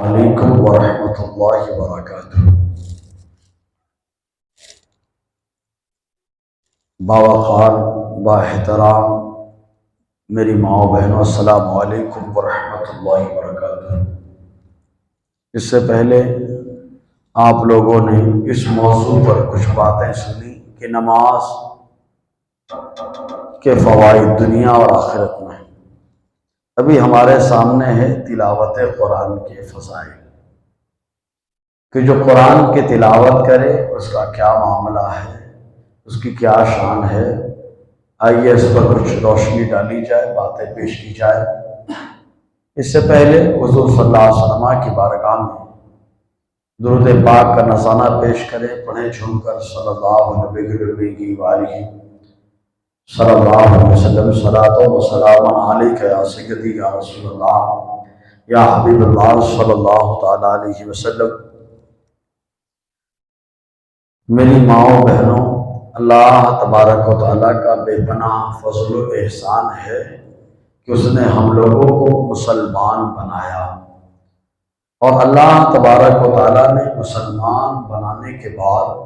علیکم ورحمۃ اللہ وبرکاتہ۔ باوقار باحترام میری ماں و بہنوں، السلام علیکم ورحمۃ اللہ وبرکاتہ۔ اس سے پہلے آپ لوگوں نے اس موضوع پر کچھ باتیں سنی کہ نماز کے فوائد دنیا اور آخرت میں۔ ابھی ہمارے سامنے ہے تلاوت قرآن کے فضائل، کہ جو قرآن کی تلاوت کرے اس کا کیا معاملہ ہے، اس کی کیا شان ہے۔ آئیے اس پر کچھ روشنی ڈالی جائے، باتیں پیش کی جائے۔ اس سے پہلے حضور صلی اللہ علیہ وسلم کی بارگاہ میں درود پاک کا نذرانہ پیش کریں، پڑھیں جھوم کر صلی اللہ علیہ وآلہ صلی اللہ علیہ وسلم صلاۃ و سلام علیک یا سیدی یا رسول اللہ یا حبیب اللہ صلی اللہ تعالی علیہ وسلم۔ میری ماں و بہنوں، اللہ تبارک و تعالیٰ کا بے پناہ فضل و احسان ہے کہ اس نے ہم لوگوں کو مسلمان بنایا، اور اللہ تبارک و تعالیٰ نے مسلمان بنانے کے بعد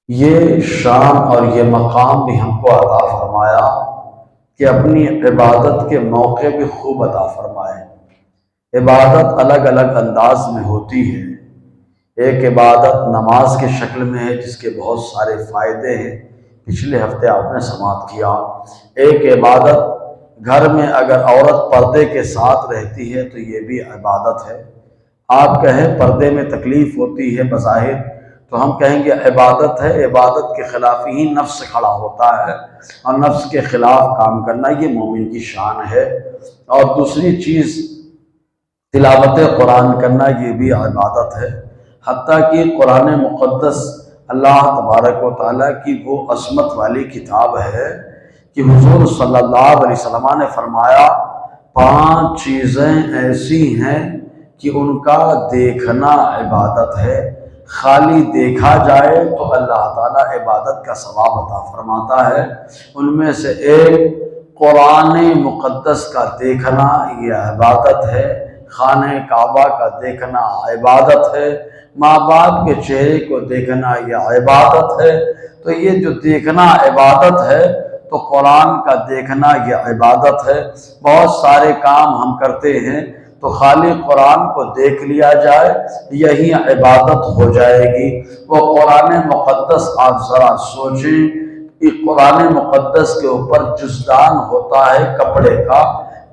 یہ شان اور یہ مقام بھی ہم کو عطا فرمایا کہ اپنی عبادت کے موقع بھی خوب عطا فرمائے۔ عبادت الگ الگ انداز میں ہوتی ہے۔ ایک عبادت نماز کی شکل میں ہے جس کے بہت سارے فائدے ہیں، پچھلے ہفتے آپ نے سماعت کیا۔ ایک عبادت گھر میں اگر عورت پردے کے ساتھ رہتی ہے تو یہ بھی عبادت ہے۔ آپ کہیں پردے میں تکلیف ہوتی ہے بظاہر تو ہم کہیں گے عبادت ہے۔ عبادت کے خلاف ہی نفس کھڑا ہوتا ہے، اور نفس کے خلاف کام کرنا یہ مومن کی شان ہے۔ اور دوسری چیز تلاوت قرآن کرنا، یہ بھی عبادت ہے۔ حتیٰ کہ قرآن مقدس اللہ تبارک و تعالیٰ کی وہ عظمت والی کتاب ہے کہ حضور صلی اللہ علیہ وسلم نے فرمایا 5 چیزیں ایسی ہیں کہ ان کا دیکھنا عبادت ہے۔ خالی دیکھا جائے تو اللہ تعالیٰ عبادت کا ثواب عطا فرماتا ہے۔ ان میں سے ایک قرآن مقدس کا دیکھنا، یہ عبادت ہے۔ خانہ کعبہ کا دیکھنا عبادت ہے۔ ماں باپ کے چہرے کو دیکھنا یہ عبادت ہے۔ تو یہ جو دیکھنا عبادت ہے تو قرآن کا دیکھنا یہ عبادت ہے۔ بہت سارے کام ہم کرتے ہیں تو خالی قرآن کو دیکھ لیا جائے یہی عبادت ہو جائے گی۔ وہ قرآن مقدس آپ ذرا سوچیں کہ قرآن مقدس کے اوپر جزدان ہوتا ہے کپڑے کا،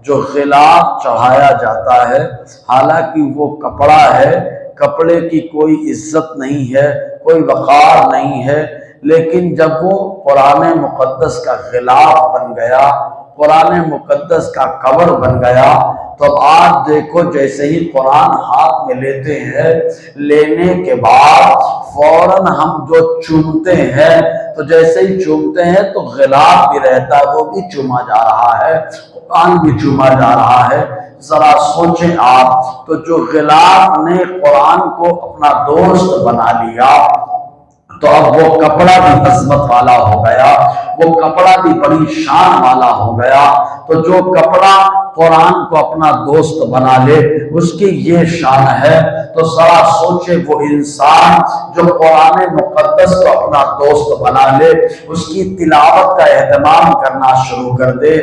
جو غلاف چڑھایا جاتا ہے۔ حالانکہ وہ کپڑا ہے، کپڑے کی کوئی عزت نہیں ہے، کوئی وقار نہیں ہے، لیکن جب وہ قرآن مقدس کا غلاف بن گیا، قرآن مقدس کا کور بن گیا، تو اب آج دیکھو جیسے ہی قرآن ہاتھ میں لیتے ہیں، لینے کے بعد فوراً ہم جو چومتے ہیں تو جیسے ہی چومتے ہیں تو غلاف بھی رہتا ہے، وہ بھی چوما جا رہا ہے، قرآن بھی چوما جا رہا ہے۔ ذرا سوچیں آپ، تو جو غلاف نے قرآن کو اپنا دوست بنا لیا تو اب وہ کپڑا بھی عظمت والا ہو گیا، وہ کپڑا بھی بڑی شان والا ہو گیا۔ تو جو کپڑا قرآن کو اپنا دوست بنا لے اس کی یہ شان ہے۔ تو ذرا سوچے وہ انسان جو قرآن مقدس کو اپنا دوست بنا لے، اس کی تلاوت کا اہتمام کرنا شروع کر دے۔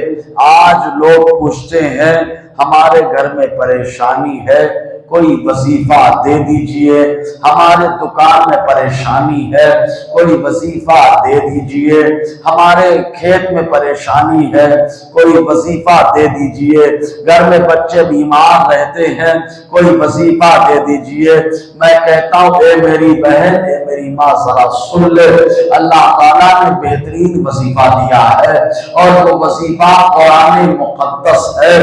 آج لوگ پوچھتے ہیں ہمارے گھر میں پریشانی ہے، کوئی وظیفہ دے دیجئے، ہمارے دکان میں پریشانی ہے، کوئی وظیفہ دے دیجئے، ہمارے کھیت میں پریشانی ہے، کوئی وظیفہ دے دیجئے، گھر میں بچے بیمار رہتے ہیں، کوئی وظیفہ دے دیجئے۔ میں کہتا ہوں اے میری بہن، اے میری ماں، ذرا سن لے، اللہ تعالیٰ نے بہترین وظیفہ دیا ہے، اور وہ وظیفہ قرآن مقدس ہے۔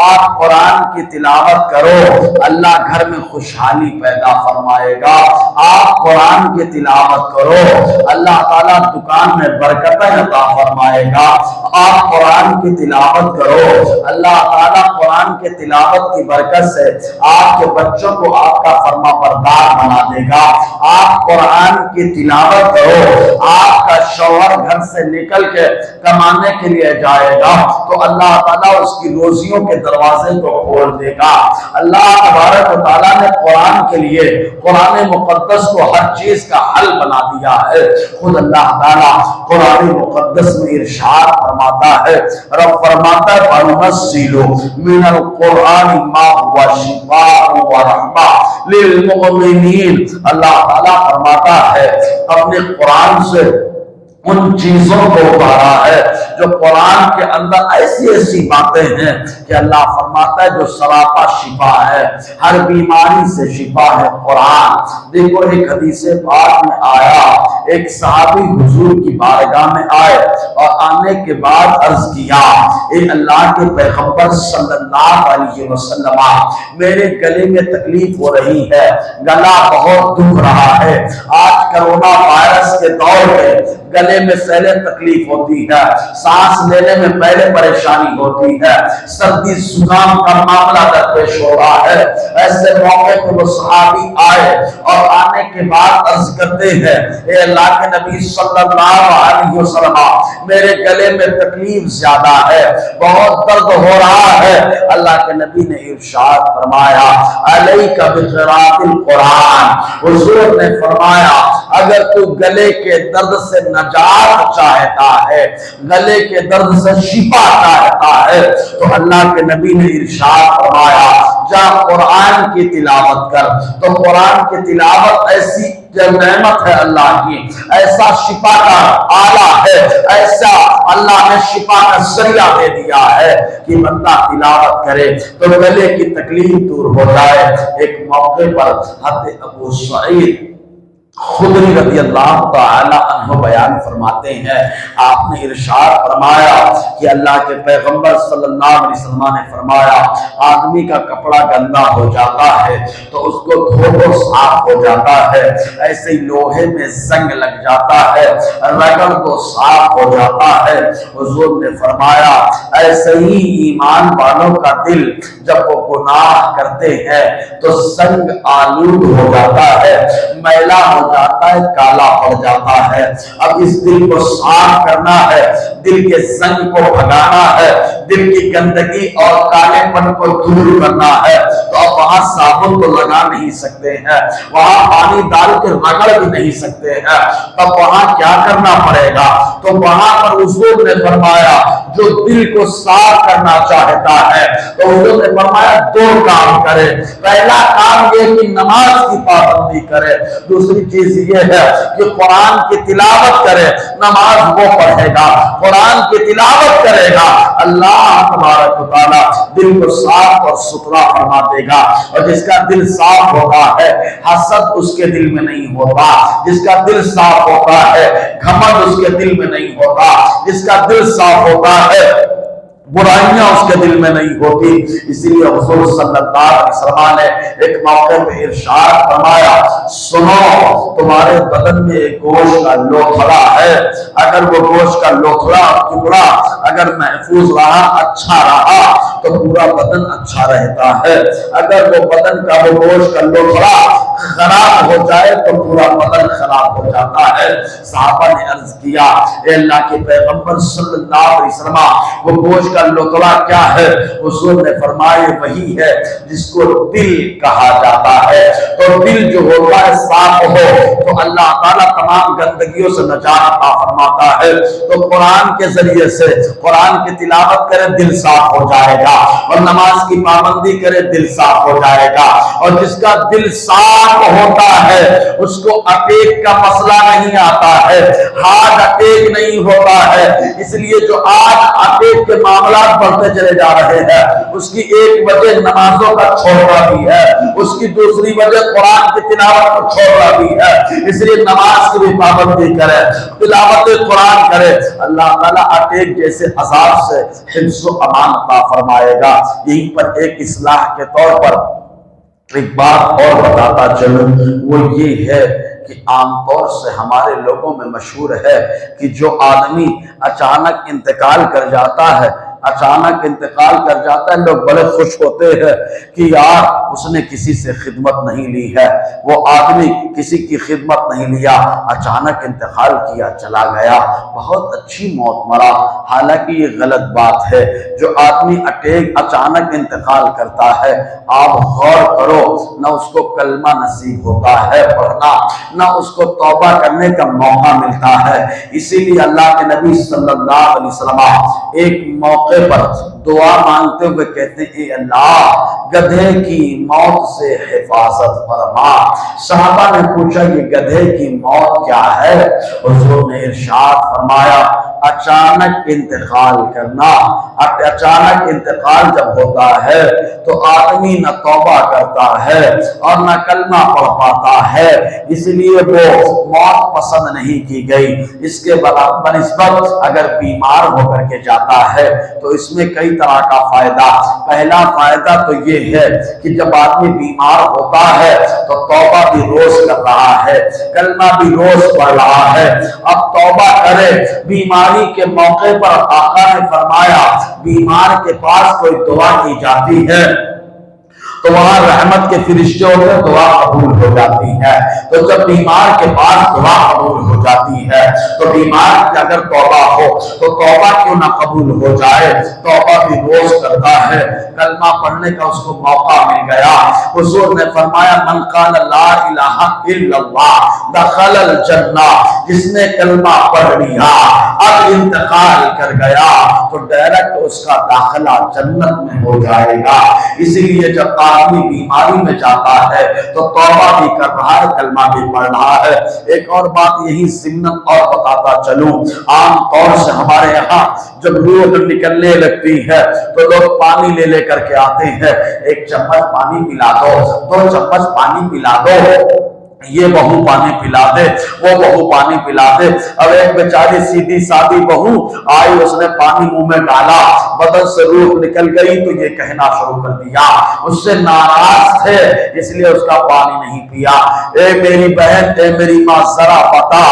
آپ قرآن کی تلاوت کرو، اللہ گھر میں خوشحالی پیدا فرمائے گا۔ آپ قرآن کی تلاوت کرو، اللہ تعالیٰ دکان میں برکتیں عطا فرمائے گا۔ آپ قرآن کی تلاوت کرو، اللہ تعالیٰ قرآن کی تلاوت کی برکت سے آپ کے بچوں کو آپ کا فرما بردار بنا دے گا۔ آپ قرآن کی تلاوت کرو، آپ کا شوہر گھر سے نکل کے کمانے کے لیے جائے گا تو اللہ تعالیٰ اس کی روزیوں کے دروازے کو کھول دے گا۔ اللہ تبارک تبارک و تعالیٰ نے قرآن کے لیے قرآن مقدس کو ہر چیز کا حل بنا دیا ہے۔ خود اللہ تعالیٰ قرآن مقدس میں ارشاد فرماتا ہے، رب فرماتا ہے وَنُنَزِّلُ مِنَ الْقُرْآنِ مَا هُوَ شِفَاءٌ وَرَحْمَةٌ لِلْمُؤْمِنِينَ۔ اللہ تعالیٰ فرماتا ہے اپنے قرآن سے ان چیزوں کو اتارا ہے جو قرآن کے اندر ایسی ایسی باتیں ہیں کہ اللہ فرماتا ہے جو سراپا شفا ہے، ہر بیماری سے شفا ہے قرآن۔ دیکھو ایک حدیث پاک میں آیا، ایک صحابی حضور کی بارگاہ میں آئے اور آنے کے بعد عرض کیا، اے اللہ کے پیغمبر صلی اللہ علیہ وسلم، میرے گلے میں تکلیف ہو رہی ہے، گلا بہت دکھ رہا ہے، آج کرونا وائرس کے دور میں گلے میں پہلے تکلیف ہوتی ہے، سانس لینے میں پہلے پریشانی ہوتی ہے، سردی زکام کا معاملہ درپیش ہو رہا ہے۔ ایسے موقع پہ وہ صحابی آئے اور آنے کے بعد عرض کرتے ہیں، اے اللہ کے نبی صلی اللہ علیہ وسلم، میرے گلے میں تکلیف زیادہ ہے، بہت درد ہو رہا ہے۔ اللہ کے نبی نے ارشاد فرمایا، علیک بقراءۃ القرآن۔ حضور نے فرمایا اگر تو گلے کے درد سے نجات چاہتا ہے، گلے کے درد سے شفا چاہتا ہے، تو اللہ کے نبی نے ارشاد فرمایا جا قرآن کی تلاوت کر۔ تو قرآن کی تلاوت ایسی نعمت ہے اللہ کی، ایسا شفا کا آلہ ہے، ایسا اللہ نے شفا کا ذریعہ دے دیا ہے کہ بندہ تلاوت کرے تو گلے کی تکلیف دور ہو جائے۔ ایک موقع پر حضرت ابو سعید خدری رضی اللہ تعالی عنہ بیان فرماتے ہیں، آپ نے ارشاد فرمایا کہ اللہ کے پیغمبر صلی اللہ علیہ وسلم نے فرمایا آدمی کا کپڑا گندا ہو جاتا ہے تو اس کو دھو تو صاف ہو جاتا ہے، ایسے ہی لوہے میں زنگ لگ جاتا ہے، رگڑ تو صاف ہو جاتا ہے۔ حضور نے فرمایا ایسے ہی ایمان والوں کا دل جب وہ گناہ کرتے ہیں تو زنگ آلود ہو جاتا ہے، میلا ہو جاتا ہے، کالا پڑ جاتا ہے۔ اب اس دل کو صاف کرنا ہے، دل کے زنگ کو بھگانا ہے، دل کی گندگی اور کالے پن کو دور کرنا ہے، تو اب وہاں صابن تو لگا نہیں سکتے ہیں، وہاں پانی ڈال کے رگڑ بھی نہیں سکتے ہیں، تب وہاں کیا کرنا پڑے گا؟ تو وہاں پر حضور نے فرمایا جو دل کو صاف کرنا چاہتا ہے تو حضور نے فرمایا دو کام کرے۔ پہلا کام یہ کہ نماز کی پابندی کرے، دوسری چیز یہ ہے کہ قرآن کی تلاوت کرے۔ نماز وہ پڑھے گا، قرآن کی تلاوت کرے گا، اللہ تبارک و تعالیٰ دل کو صاف اور ستھرا فرما دے گا۔ اور جس کا دل صاف ہوتا ہے حسد اس کے دل میں نہیں ہوتا، جس کا دل صاف ہوتا ہے گھمنڈ اس کے دل میں نہیں ہوتا، جس کا دل صاف ہوتا ہے برائیاں اس کے دل میں نہیں ہوتی۔ اسی لیے حضور صلی اللہ علیہ وسلم نے ایک موقع پہ ارشاد فرمایا سنو تمہارے بدن میں ایک گوشت کا لوتھڑا ہے، اگر وہ گوشت کا لوتھڑا ٹکڑا اگر محفوظ رہا، اچھا رہا تو پورا بدن اچھا رہتا ہے، اگر وہ بدن کا وہ گوشت کا لوتھڑا خراب ہو جائے تو پورا بدن خراب ہو جاتا ہے۔ صحابہ نے عرض کیا اے اللہ کے پیغمبر صلی اللہ علیہ وسلم وہ گوشت کا لوتھڑا کیا ہے؟ حضور نے فرمایا وہی ہے جس کو دل کہا جاتا ہے۔ تو دل جو ہوتا ہے صاف ہو تو اللہ تعالیٰ تمام گندگیوں سے نجات عطا فرماتا ہے۔ تو قرآن کے ذریعے سے قرآن کی تلاوت کرے دل صاف ہو جائے گا، اور نماز کی پابندی کرے دل صاف ہو جائے گا۔ اور جس کا دل صاف ہوتا ہے اس کو اٹیک کا مسئلہ نہیں آتا ہے، ہارٹ اٹیک نہیں ہوتا ہے۔ اس لیے جو آج اٹیک کے معاملات بڑھتے چلے جا رہے ہیں اس کی ایک وجہ نمازوں کا چھوڑنا بھی ہے، اس کی دوسری وجہ قرآن کی تلاوت کو چھوڑنا بھی ہے۔ اس لیے نماز کی بھی پابندی کرے، تلاوت قرآن کرے، اللہ تعالیٰ اٹیک جیسے عذاب سے حفظ و امان عطا فرمائے گا۔ یہیں پر ایک اصلاح کے طور پر ایک بات اور بتاتا چلوں، وہ یہ ہے کہ عام طور سے ہمارے لوگوں میں مشہور ہے کہ جو آدمی اچانک انتقال کر جاتا ہے اچانک انتقال کر جاتا ہے، لوگ بڑے خوش ہوتے ہیں کہ یار اس نے کسی سے خدمت نہیں لی ہے، وہ آدمی کسی کی خدمت نہیں لیا، اچانک انتقال کیا چلا گیا، بہت اچھی موت مرا۔ حالانکہ یہ غلط بات ہے، جو آدمی اچانک انتقال کرتا ہے آپ غور کرو، نہ اس کو کلمہ نصیب ہوتا ہے پڑھنا، نہ اس کو توبہ کرنے کا موقع ملتا ہے۔ اسی لیے اللہ کے نبی صلی اللہ علیہ وسلم ایک موقع پر دعا مانگتے ہوئے کہتے ہیں اے اللہ گدھے کی موت سے حفاظت فرما۔ صحابہ نے پوچھا یہ گدھے کی موت کیا ہے؟ حضور نے ارشاد فرمایا اچانک انتقال کرنا۔ اچانک انتقال جب ہوتا ہے تو آدمی نہ توبہ کرتا ہے اور نہ کلمہ پڑھ پاتا ہے، اس لیے وہ موت پسند نہیں کی گئی۔ اس کے بنسبت اگر بیمار ہو کر کے جاتا ہے تو اس میں کئی طرح کا فائدہ۔ پہلا فائدہ تو یہ ہے کہ جب آدمی بیمار ہوتا ہے تو توبہ بھی روز کر رہا ہے، کلمہ بھی روز پڑھ رہا ہے۔ اب توبہ کرے، بیماری کے موقع پر آقا نے فرمایا بیمار کے پاس کوئی دعا کی جاتی ہے تو وہاں رحمت کے فرشتے ہوتے ہیں، دعا قبول ہو جاتی ہے۔ تو جب بیمار کے پاس دعا قبول ہو جاتی ہے تو بیمار کی اگر توبہ ہو تو توبہ کیوں نہ قبول ہو جائے، توبہ بھی روز کرتا ہے، کلمہ پڑھنے کا اس کو موقع مل گیا۔ حضور نے فرمایا من قال لا الہ الا اللہ دخل الجنہ، جس نے کلمہ پڑھ لیا اب انتقال کر گیا تو ڈائریکٹ اس کا داخلہ جنت میں ہو جائے گا۔ اسی لیے جب آدمی بیماری میں جاتا ہے تو توبہ بھی کر رہا ہے، کلمہ بھی پڑھ رہا ہے۔ ایک اور بات یہی ضمن اور بتاتا چلوں، عام طور سے ہمارے یہاں جب روح نکلنے لگتی ہے تو لوگ پانی لے لے کر کے آتے ہیں، ایک چمچ پانی پلا دو، 2 چمچ پانی پلا دو، یہ بہو پانی پلا دے، وہ بہو پانی پلا دے۔ اب ایک بیچاری سیدھی سادی بہو آئی، اس نے پانی منہ میں ڈالا، بدن سے روح نکل گئی تو یہ کہنا شروع کر دیا، اس سے ناراض تھے اس لیے اس کا پانی نہیں پیا۔ اے میری بہن، اے میری ماں، ذرا بتا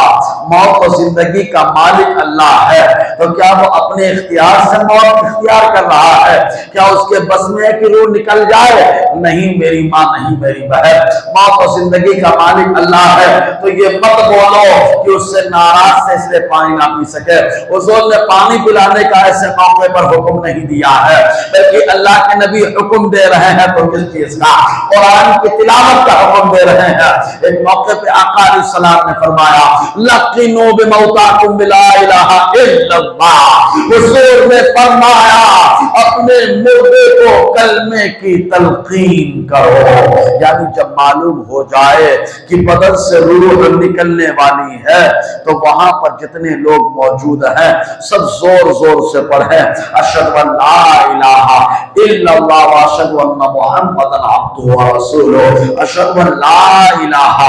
موت و زندگی کا مالک اللہ ہے تو کیا وہ اپنے اختیار سے موت اختیار کر رہا ہے؟ کیا اس کے بس میں ہے کہ روح نکل جائے؟ نہیں میری ماں، نہیں میری بہن، موت و زندگی کا مالک اللہ ہے تو یہ مت بولو کہ اس سے ناراض سے اس لیے پانی نہ پی سکے۔ حضور نے پانی پلانے کا ایسے موقع پر حکم نہیں دیا ہے، بلکہ اللہ کے نبی حکم دے رہے ہیں تو کس چیز کا؟ قرآن کی تلاوت کا حکم دے رہے ہیں۔ ایک موقع پہ آقا علیہ السلام نے فرمایا لقنوا بموتاکم بلا الہ الا اللہ، حضور نے فرمایا اپنے مردے کو کلمے کی تلقین کرو، یعنی جب معلوم ہو جائے کہ بدن سے روح نکلنے والی ہے تو وہاں پر جتنے لوگ موجود ہیں سب زور زور سے پڑھیں اشہد ان لا الہ الا اللہ واشہد ان محمدا عبدہ ورسولہ، اشہد ان لا الہ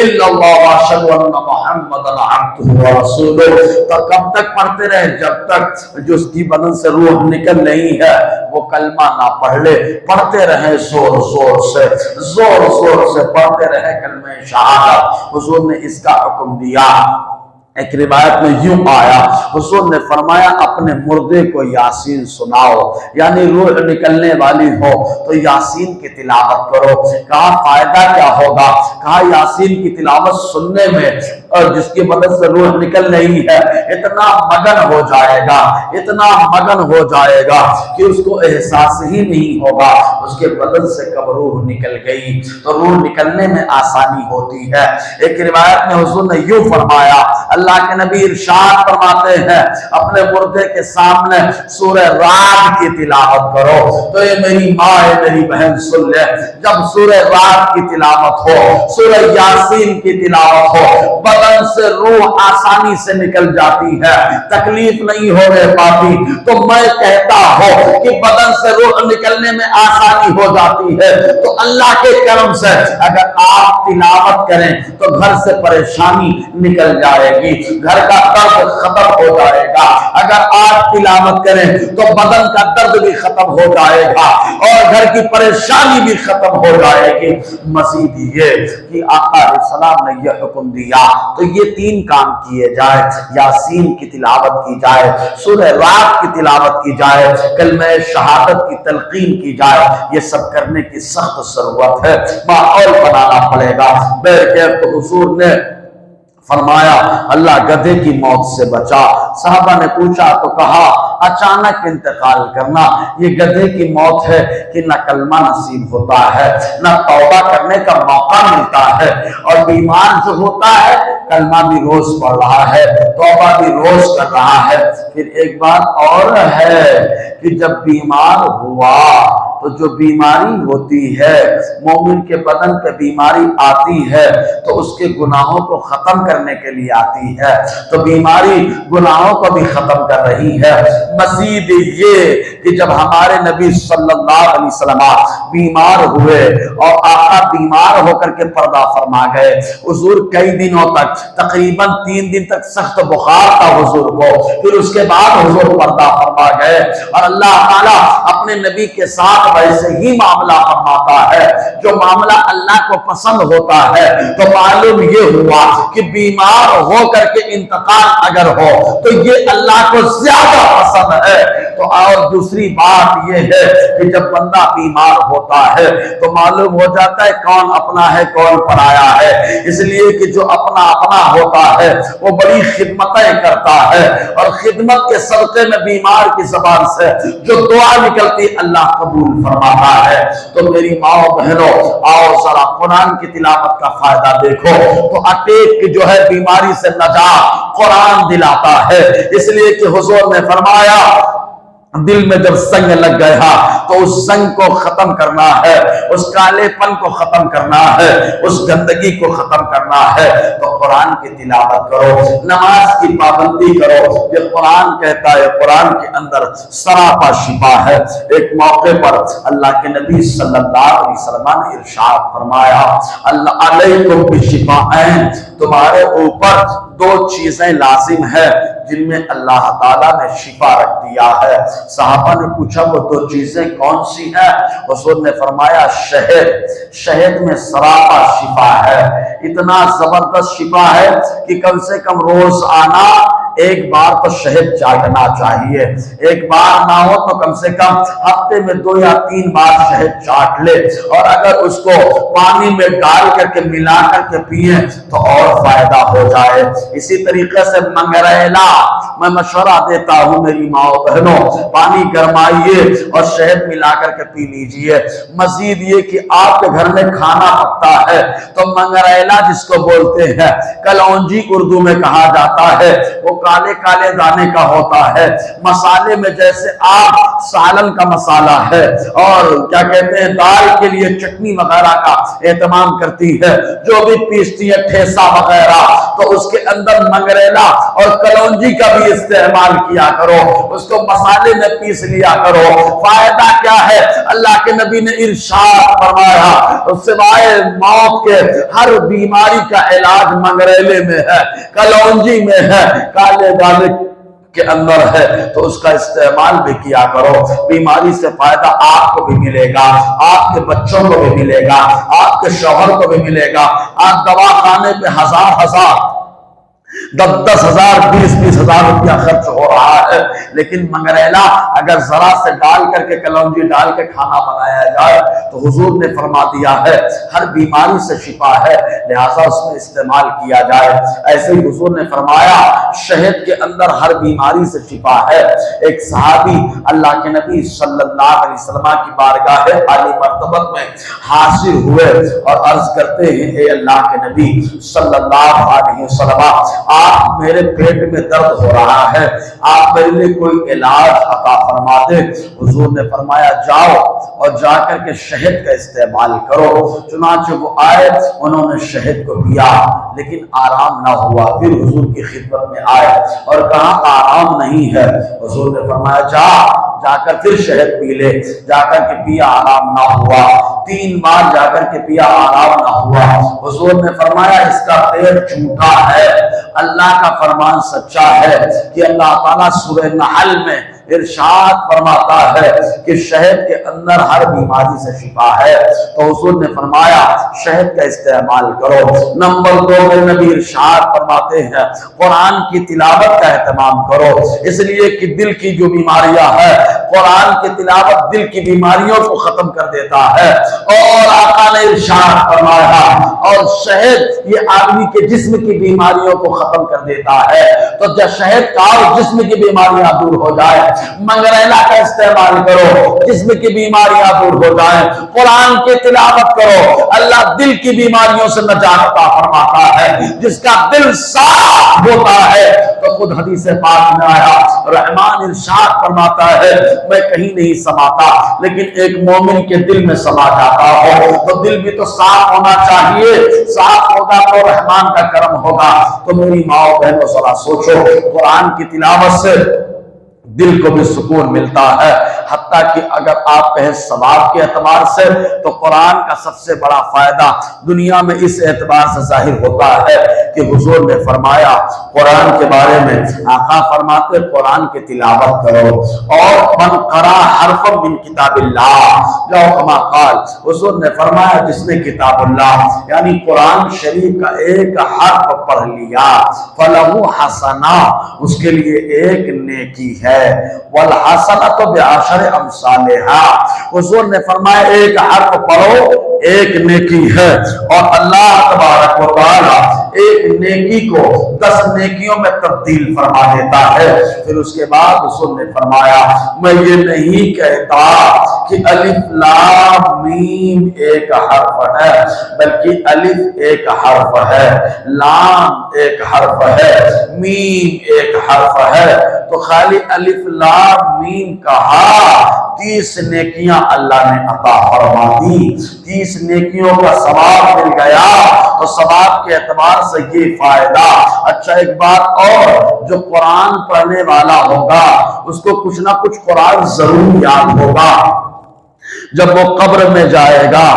الا اللہ واشہد ان محمدا عبدہ ورسولہ۔ تو کب تک پڑھتے رہے؟ جب تک جو اس کی بدن سے روح نکل نہیں ہے وہ کلمہ نہ پڑھ لے۔ پڑھتے رہے زور زور سے، زور زور سے پڑھتے رہے کلمہ شہادت۔ حضور نے اس کا حکم دیا۔ ایک روایت میں یوں آیا، حضور نے فرمایا اپنے مردے کو یاسین سناؤ، یعنی روح نکلنے والی ہو تو یاسین کی تلاوت کرو۔ کہا فائدہ کیا ہوگا؟ کہا یاسین کی تلاوت سننے میں اور جس کی مدد سے روح نکل رہی ہے اتنا مگن ہو جائے گا، اتنا مگن ہو جائے گا کہ اس کو احساس ہی نہیں ہوگا اس کے بدن سے کب روح نکل گئی۔ تو روح نکلنے میں آسانی ہوتی ہے۔ ایک روایت میں حضور نے یوں فرمایا، اللہ کے نبی ارشاد فرماتے ہیں اپنے مردے کے سامنے سورہ رعد کی تلاوت کرو۔ تو یہ میری ماں ہے، میری بہن سن لے، جب سورہ رعد کی تلاوت ہو، سورہ یاسین کی تلاوت ہو، بدن سے روح آسانی سے نکل جاتی ہے، تکلیف نہیں ہو رہے پاتی۔ تو میں کہتا ہوں کہ بدن سے روح نکلنے میں آسانی ہو جاتی ہے تو اللہ کے کرم سے اگر آپ تلاوت کریں تو گھر سے پریشانی نکل جائے گی، گھر کا درد ختم ہو جائے گا۔ اگر آپ تلاوت کریں تو بدن کا درد بھی ختم ہو جائے گا اور گھر کی پریشانی بھی ختم ہو جائے گی۔ مزید یہ کہ آقا علیہ السلام نے یہ حکم دیا تو یہ 3 کام کیے جائے، یاسین کی تلاوت کی جائے، سورہ رات کی تلاوت کی جائے، کلمہ شہادت کی تلقین کی جائے، یہ سب کرنے کی سخت ضرورت ہے، ماحول بنانا پڑے گا۔ بہرکیف تو حضور نے فرمایا اللہ گدھے کی موت سے بچا۔ صحابہ نے پوچھا تو کہا اچانک انتقال کرنا یہ گدھے کی موت ہے کہ نہ کلمہ نصیب ہوتا ہے، نہ توبہ کرنے کا موقع ملتا ہے، اور بیمار جو ہوتا ہے کلمہ بھی روز پڑھ رہا ہے، توبہ بھی روز کر رہا ہے۔ پھر ایک بات اور ہے کہ جب بیمار ہوا تو جو بیماری ہوتی ہے، مومن کے بدن پہ بیماری آتی ہے تو اس کے گناہوں کو ختم کرنے کے لیے آتی ہے، تو بیماری گناہوں کو بھی ختم کر رہی ہے۔ مزید یہ کہ جب ہمارے نبی صلی اللہ علیہ وسلم بیمار ہوئے اور آقا بیمار ہو کر کے پردہ فرما گئے، حضور کئی دنوں تک تقریباً 3 دن تک سخت بخار تھا حضور کو، پھر اس کے بعد حضور پردہ فرما گئے، اور اللہ تعالیٰ اپنے نبی کے ساتھ ویسے ہی معاملہ فرماتا ہے۔ جو معاملہ اللہ کو پسند ہوتا ہے تو معلوم یہ ہوا کہ بیمار ہو کر کے انتقال اگر ہو تو یہ اللہ کو زیادہ پسند ہے۔ تو اور دوسری بات یہ ہے کہ جب بندہ بیمار ہوتا ہے تو معلوم ہو جاتا ہے کون اپنا ہے کون پرایا ہے، اس لیے کہ جو اپنا اپنا ہوتا ہے وہ بڑی خدمتیں کرتا ہے، اور خدمت کے صدقے میں بیمار کی زبان سے جو دعا نکلتی اللہ قبول فرماتا ہے۔ تو میری ماں بہنوں آؤ ذرا قرآن کی تلاوت کا فائدہ دیکھو، تو اٹیک کی جو ہے بیماری سے نجات قرآن دلاتا ہے، اس لیے کہ حضور نے فرمایا دل میں جب سنگ لگ گیا تو اس سنگ کو ختم کرنا ہے، اس کالے پن کو ختم کرنا ہے، اس گندگی کو ختم کرنا ہے، تو قرآن کی تلاوت کرو، نماز کی پابندی کرو۔ یہ قرآن کہتا ہے قرآن کے اندر سراپا شفا ہے۔ ایک موقع پر اللہ کے نبی صلی اللہ علیہ وسلم نے ارشاد فرمایا اللہ علیکم بالشفاءین، تمہارے اوپر 2 چیزیں لازم ہیں جن میں اللہ تعالیٰ نے شفا رکھ دیا ہے۔ صحابہ نے پوچھا وہ 2 چیزیں کون سی ہیں؟ حضور نے فرمایا شہد میں سراپا شفا ہے، اتنا زبردست شفا ہے کہ کم سے کم روز آنا ایک بار تو شہد چاٹنا چاہیے، ایک بار نہ ہو تو کم سے کم ہفتے میں 2 یا 3 بار شہد چاٹ لے، اور اگر اس کو پانی میں ڈال کر کے ملا کر کے پیئے تو اور فائدہ ہو جائے۔ اسی طریقے سے منگریلا میں مشورہ دیتا ہوں میری ماں بہنوں، پانی گرمائیے اور شہد ملا کر کے پی لیجئے۔ مزید یہ کہ آپ کے گھر میں کھانا پکتا ہے تو منگریلا جس کو بولتے ہیں، کلونجی اردو میں کہا جاتا ہے، وہ کالے کالے دانے کا ہوتا ہے، مسالے میں جیسے آپ سالن کا مسالہ ہے اور کیا کہتے ہیں دال کے لیے چٹنی وغیرہ کا اہتمام کرتی ہے، جو بھی پیستی ہے ٹھیسا وغیرہ، تو اس کے اندر منگریلا اور کلونجی کا بھی استعمال کیا کرو، اس کو مسالے میں پیس لیا کرو۔ فائدہ کیا ہے؟ اللہ کے نبی نے ارشاد فرمایا سوائے موت کے ہر بیماری کا علاج منگریلے میں ہے، کلونجی میں ہے، کالے دانے کے اندر ہے، تو اس کا استعمال بھی کیا کرو۔ بیماری سے فائدہ آپ کو بھی ملے گا، آپ کے بچوں کو بھی ملے گا، آپ کے شوہر کو بھی ملے گا۔ آپ دوا خانے پہ ہزار 10,000 20,000 روپیہ خرچ ہو رہا ہے، لیکن منگریلا اگر ذرا سے ڈال کر کے کلونجی ڈال کے کھانا بنایا جائے تو حضور نے فرما دیا ہے ہر بیماری سے شفا ہے، لہذا اس میں استعمال کیا جائے۔ ایسے ہی حضور نے فرمایا شہد کے اندر ہر بیماری سے شفا ہے۔ ایک صحابی اللہ کے نبی صلی اللہ علیہ وسلم کی بارگاہ عالی مرتبت میں حاضر ہوئے اور عرض کرتے ہیں اے اللہ کے نبی صلی اللہ علیہ وسلم، آپ میرے پیٹ میں درد ہو رہا ہے، آپ میرے لیے کوئی علاج عطا فرما دے۔ حضور نے فرمایا جاؤ اور جا کر کے شہد کا استعمال کرو۔ چنانچہ وہ آئے، انہوں نے شہد کو پیا لیکن آرام نہ ہوا، پھر حضور کی خدمت میں آئے اور کہا آرام نہیں ہے۔ حضور نے فرمایا جا کر پھر شہد پی لے، جا کر کے پیا آرام نہ ہوا، 3 بار جا کر کے پیا آرام نہ ہوا۔ حضور نے فرمایا اس کا پیٹ جھوٹا ہے، اللہ کا فرمان سچا ہے کہ اللہ تعالیٰ سورہ نحل میں ارشاد فرماتا ہے کہ شہد کے اندر ہر بیماری سے شفا ہے، تو حضور نے فرمایا شہد کا استعمال کرو۔ نمبر 2 میں نبی ارشاد فرماتے ہیں قرآن کی تلاوت کا اہتمام کرو، اس لیے کہ دل کی جو بیماریاں ہیں قرآن کی تلاوت دل کی بیماریوں کو ختم کر دیتا ہے۔ اور آقا نے ارشاد فرمایا اور شہد یہ آدمی کے جسم کی بیماریوں کو ختم کر دیتا ہے، تو جب شہد کا اور جسم کی بیماریاں دور ہو جائے، منگریلا کا استعمال کرو، جسم کی بیماریاں دور ہو جائیں، قرآن کی تلاوت کرو، اللہ دل کی بیماریوں سے نجات عطا فرماتا ہے۔ جس کا دل صاف ہوتا ہے تو خود حدیث پاک میں آیا رحمان ارشاد فرماتا ہے میں کہیں نہیں سماتا لیکن ایک مومن کے دل میں سما جاتا ہو، تو دل بھی تو صاف ہونا چاہیے، صاف ہوگا تو رحمان کا کرم ہوگا۔ تو میری ماں و بہنوں ذرا سوچو، قرآن کی تلاوت سے دل کو بھی سکون ملتا ہے، حتیٰ کہ اگر آپ کہیں ثواب کے اعتبار سے تو قرآن کا سب سے بڑا فائدہ دنیا میں اس اعتبار سے ظاہر ہوتا ہے کہ حضور نے فرمایا قرآن کے بارے میں، آقا فرماتے قرآن کی تلاوت کرو، اور من قرأ حرف من کتاب اللہ جو کما قال، حضور نے فرمایا جس نے کتاب اللہ یعنی قرآن شریف کا ایک حرف پڑھ لیا فلہ حسنہ، اس کے لیے ایک نیکی ہے، والحسنۃ بعشر امثالها، حضور نے فرمایا ایک حرف پڑھو ایک نیکی ہے، اور اللہ تبارک و تعالی ایک نیکی کو 10 نیکیوں میں تبدیل فرما دیتا ہے۔ پھر اس کے بعد حضور نے فرمایا میں یہ نہیں کہتا کہ الف لام میم ایک حرف ہے، بلکہ الف ایک حرف ہے، لام ایک حرف ہے، میم ایک حرف ہے، تو خالی الف لام میم کہا 30 نیکیاں اللہ نے عطا فرما دی، 30 نیکیوں کا ثواب مل گیا، تو ثواب کے اعتبار سے یہ فائدہ۔ اچھا ایک بات اور، جو قرآن پڑھنے والا ہوگا اس کو کچھ نہ کچھ قرآن ضرور یاد ہوگا، جب وہ قبر میں جائے گا۔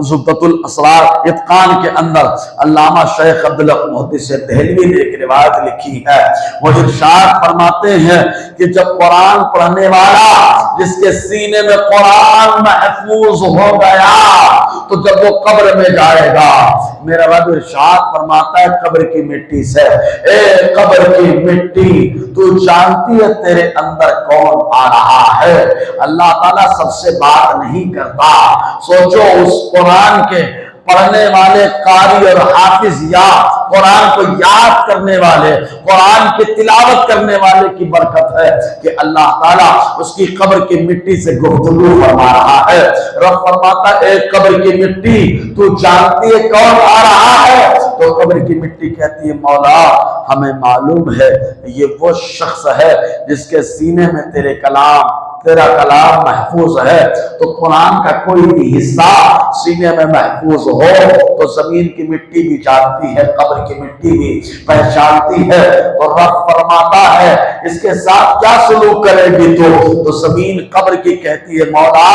زبدۃ الاسرار اتقان کے اندر علامہ شیخ عبدالحق محدث دہلوی نے ایک روایت لکھی ہے، وہ ارشاد فرماتے ہیں کہ جب قرآن پڑھنے والا جس کے سینے میں قرآن محفوظ ہو گیا تو جب وہ قبر میں جائے گا، میرا رب ارشاد فرماتا ہے قبر کی مٹی سے، اے قبر کی مٹی تو جانتی ہے تیرے اندر کون آ رہا ہے۔ اللہ تعالیٰ سب سے بات نہیں کرتا، سوچو اس قرآن کے پڑھنے والے قاری اور حافظ یا قرآن کو یاد کرنے والے، قرآن کی تلاوت کرنے والے کی برکت ہے کہ اللہ تعالیٰ اس کی قبر کی مٹی سے گفتگو فرما رہا ہے۔ رب فرماتا ہے اے قبر کی مٹی تو جانتی ہے کون آ رہا ہے، تو قبر کی مٹی کہتی ہے مولا ہمیں معلوم ہے یہ وہ شخص ہے جس کے سینے میں تیرا کلام محفوظ ہے، تو قرآن کا کوئی بھی حصہ سینے میں محفوظ ہو تو زمین کی مٹی بھی جانتی ہے، قبر کی مٹی بھی پہچانتی ہے، اور رب فرماتا ہے اس کے ساتھ کیا سلوک کرے گی تو زمین قبر کی کہتی ہے مولا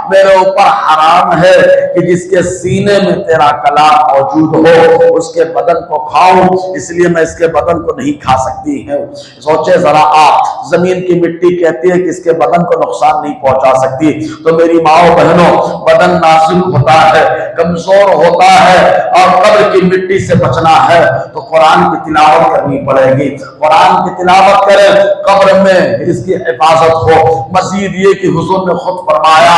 میرے اوپر حرام ہے کہ جس کے سینے میں تیرا کلام موجود ہو اس کے بدن کو کھاؤں، اس لیے میں اس کے بدن کو نہیں کھا سکتی ہوں۔ سوچے ذرا آپ، زمین کی مٹی کہتی ہے کہ اس کے بدن کو نقصان نہیں پہنچا سکتی، تو میری ماں بہنوں بدن نازک ہوتا ہے، کمزور ہوتا ہے، اور قبر کی مٹی سے بچنا ہے تو قرآن کی تلاوت کرنی پڑے گی۔ قرآن کی تلاوت کریں قبر میں اس کی حفاظت ہو۔ مزید یہ کہ حضور نے خود فرمایا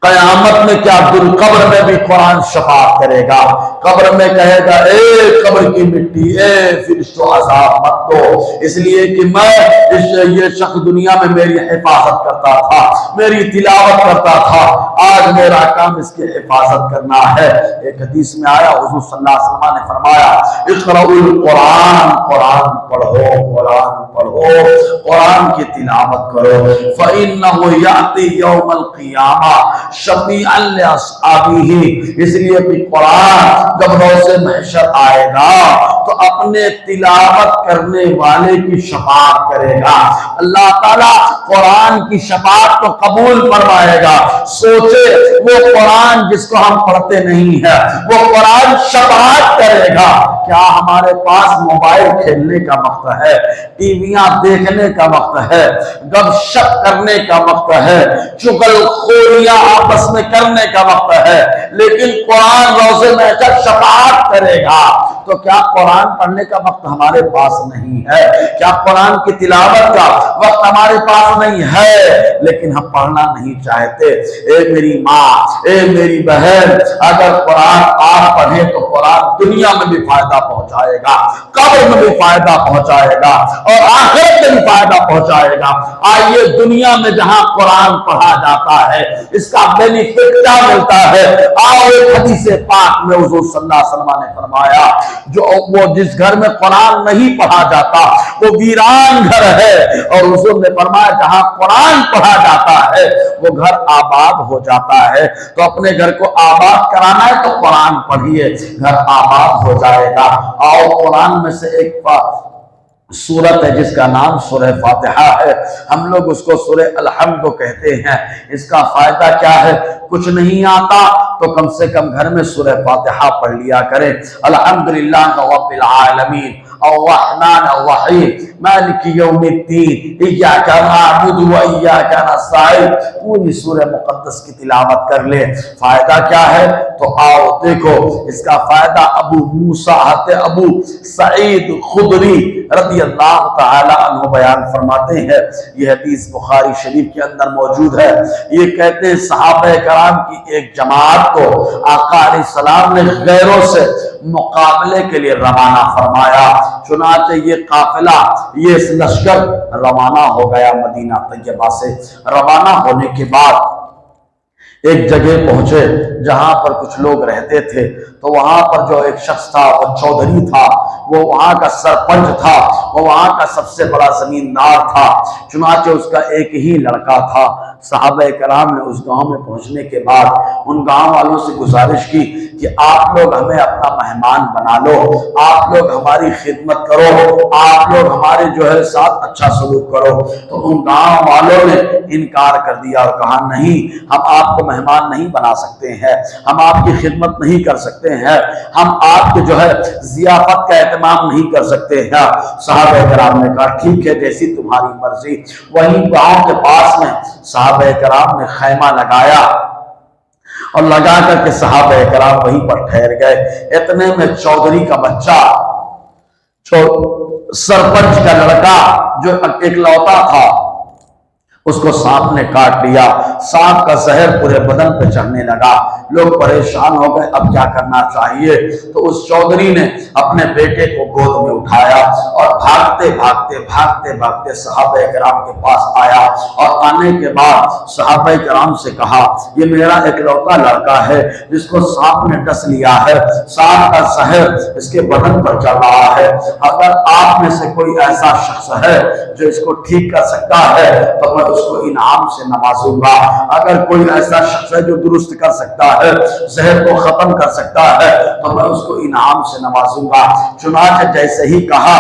قیامت میں کیا قبر میں بھی قرآن شفاعت کرے گا، قبر میں کہے گا اے قبر کی مٹی، اے فرشتوں عذاب مت دو، اس لیے کہ میں یہ شخص دنیا میں میری حفاظت کرتا تھا، میری تلاوت کرتا تھا، آج میرا کام اس کی حفاظت کرنا ہے۔ ایک حدیث میں آیا حضور صلی اللہ علیہ وسلم نے فرمایا اقرؤوا القرآن، قرآن پڑھو، قرآن پڑھو، قرآن کی تلاوت کرو، فَإِنَّهُ يَأْتِي يَوْمَ الْقِيَامَةِ شفیعا لاصحابہ، اس لیے کہ قرآن جب روز محشر آئے گا تو اپنے تلاوت کرنے والے کی شفاعت کرے گا، اللہ تعالیٰ قرآن کی شفاعت کو قبول فرمائے گا۔ سوچے وہ قرآن جس کو ہم پڑھتے نہیں ہیں وہ قرآن شفاعت کرے گا۔ کیا ہمارے پاس موبائل کھیلنے کا وقت ہے؟ ٹیویاں دیکھنے کا وقت ہے، گپ شپ کرنے کا وقت ہے، چغل خوریاں آپس میں کرنے کا وقت ہے، لیکن قرآن روزے میں جب شفاعت کرے گا تو کیا قرآن پڑھنے کا وقت ہمارے پاس نہیں ہے؟ کیا قرآن کی تلاوت کا وقت ہمارے پاس نہیں ہے؟ لیکن ہم پڑھنا نہیں چاہتے۔ اے میری ماں، اے میری بہن، اگر قرآن آپ پڑھیں تو قرآن دنیا میں بھی فائدہ پہنچائے گا، قبر میں بھی فائدہ پہنچائے گا اور آخرت میں بھی فائدہ پہنچائے گا۔ آئیے دنیا میں جہاں قرآن پڑھا جاتا ہے اس کا بینیفٹ کیا ملتا ہے؟ آؤ ایک حدیث پاک میں حضور صلی اللہ علیہ وسلم نے فرمایا وہ جس گھر میں قرآن نہیں پڑھا جاتا وہ ویران گھر ہے، اور حضور نے فرمایا جہاں قرآن پڑھا جاتا ہے وہ گھر آباد ہو جاتا ہے۔ تو اپنے گھر کو آباد کرانا ہے تو قرآن پڑھیے، گھر آباد ہو جائے گا۔ آؤ قرآن میں سے ایک سورت ہے جس کا نام سورہ فاتحہ ہے، ہم لوگ اس کو سورہ الحمد کہتے ہیں۔ اس کا فائدہ کیا ہے؟ کچھ نہیں آتا تو کم سے کم گھر میں سورہ فاتحہ پڑھ لیا کریں۔ الحمدللہ رب العالمین الرحمن الرحیم مالک یوم الدین ایاک نعبد و ایاک نستعین، پوری سورہ مقدس کی تلاوت کر لیں۔ فائدہ کیا ہے؟ تو آؤ دیکھو اس کا فائدہ ابو موسیٰ ابو سعید خدری رضی اللہ تعالی عنہ بیان فرماتے ہیں، یہ حدیث بخاری شریف کے اندر موجود ہے۔ یہ کہتے ہیں صحابہ کرام کی ایک جماعت کو آقا علیہ السلام نے غیروں سے مقابلے کے لیے روانہ فرمایا، چنانچہ یہ قافلہ، یہ لشکر روانہ ہو گیا مدینہ طیبہ سے۔ روانہ ہونے کے بعد ایک جگہ پہنچے جہاں پر کچھ لوگ رہتے تھے، تو وہاں پر جو ایک شخص تھا وہ چودھری تھا، وہ وہاں کا سرپنچ تھا، وہ وہاں کا سب سے بڑا زمیندار تھا۔ چنانچہ اس کا ایک ہی لڑکا تھا۔ صحابہ کرام نے اس گاؤں میں پہنچنے کے بعد ان گاؤں والوں سے گزارش کی کہ آپ لوگ ہمیں اپنا مہمان بنا لو، آپ لوگ ہماری خدمت کرو، آپ لوگ ہمارے جو ہے ساتھ اچھا سلوک کرو۔ تو ان گاؤں والوں نے انکار کر دیا اور کہا نہیں، ہم آپ کو مہمان نہیں بنا سکتے ہیں، ہم آپ کی خدمت نہیں کر سکتے ہیں، ہم آپ کے جو ہے ضیافت کا اہتمام نہیں کر سکتے ہیں۔ صحابہ کرام نے کہا ٹھیک ہے جیسی تمہاری مرضی۔ وہیں گاؤں کے پاس میں صحابہ کرام نے خیمہ لگایا اور لگا کر کے صحابہ کرام وہیں پر ٹھہر گئے۔ اتنے میں چودھری کا بچہ، سرپنچ کا لڑکا جو اکلوتا تھا، اس کو سانپ نے کاٹ لیا۔ سانپ کا زہر پورے بدن پہ چڑھنے لگا۔ لوگ پریشان ہو گئے، اب کیا کرنا چاہیے؟ تو اس چودھری نے اپنے بیٹے کو گود میں اٹھایا اور بھاگتے بھاگتے بھاگتے بھاگتے صحابہ کرام کے پاس آیا، اور آنے کے بعد صحابہ کرام سے کہا یہ میرا اکلوتا لڑکا ہے جس کو سانپ نے ڈس لیا ہے، سانپ کا زہر اس کے بدن پر چڑھ رہا ہے، اگر آپ میں سے کوئی ایسا شخص ہے جو اس کو ٹھیک کر سکتا ہے تو میں اس کو انعام سے نوازوں گا، اگر کوئی ایسا شخص ہے جو درست کر سکتا ہے، زہر کو ختم کر سکتا ہے تو میں اس کو انعام سے نوازوں گا۔ چنانچہ جیسے ہی کہا،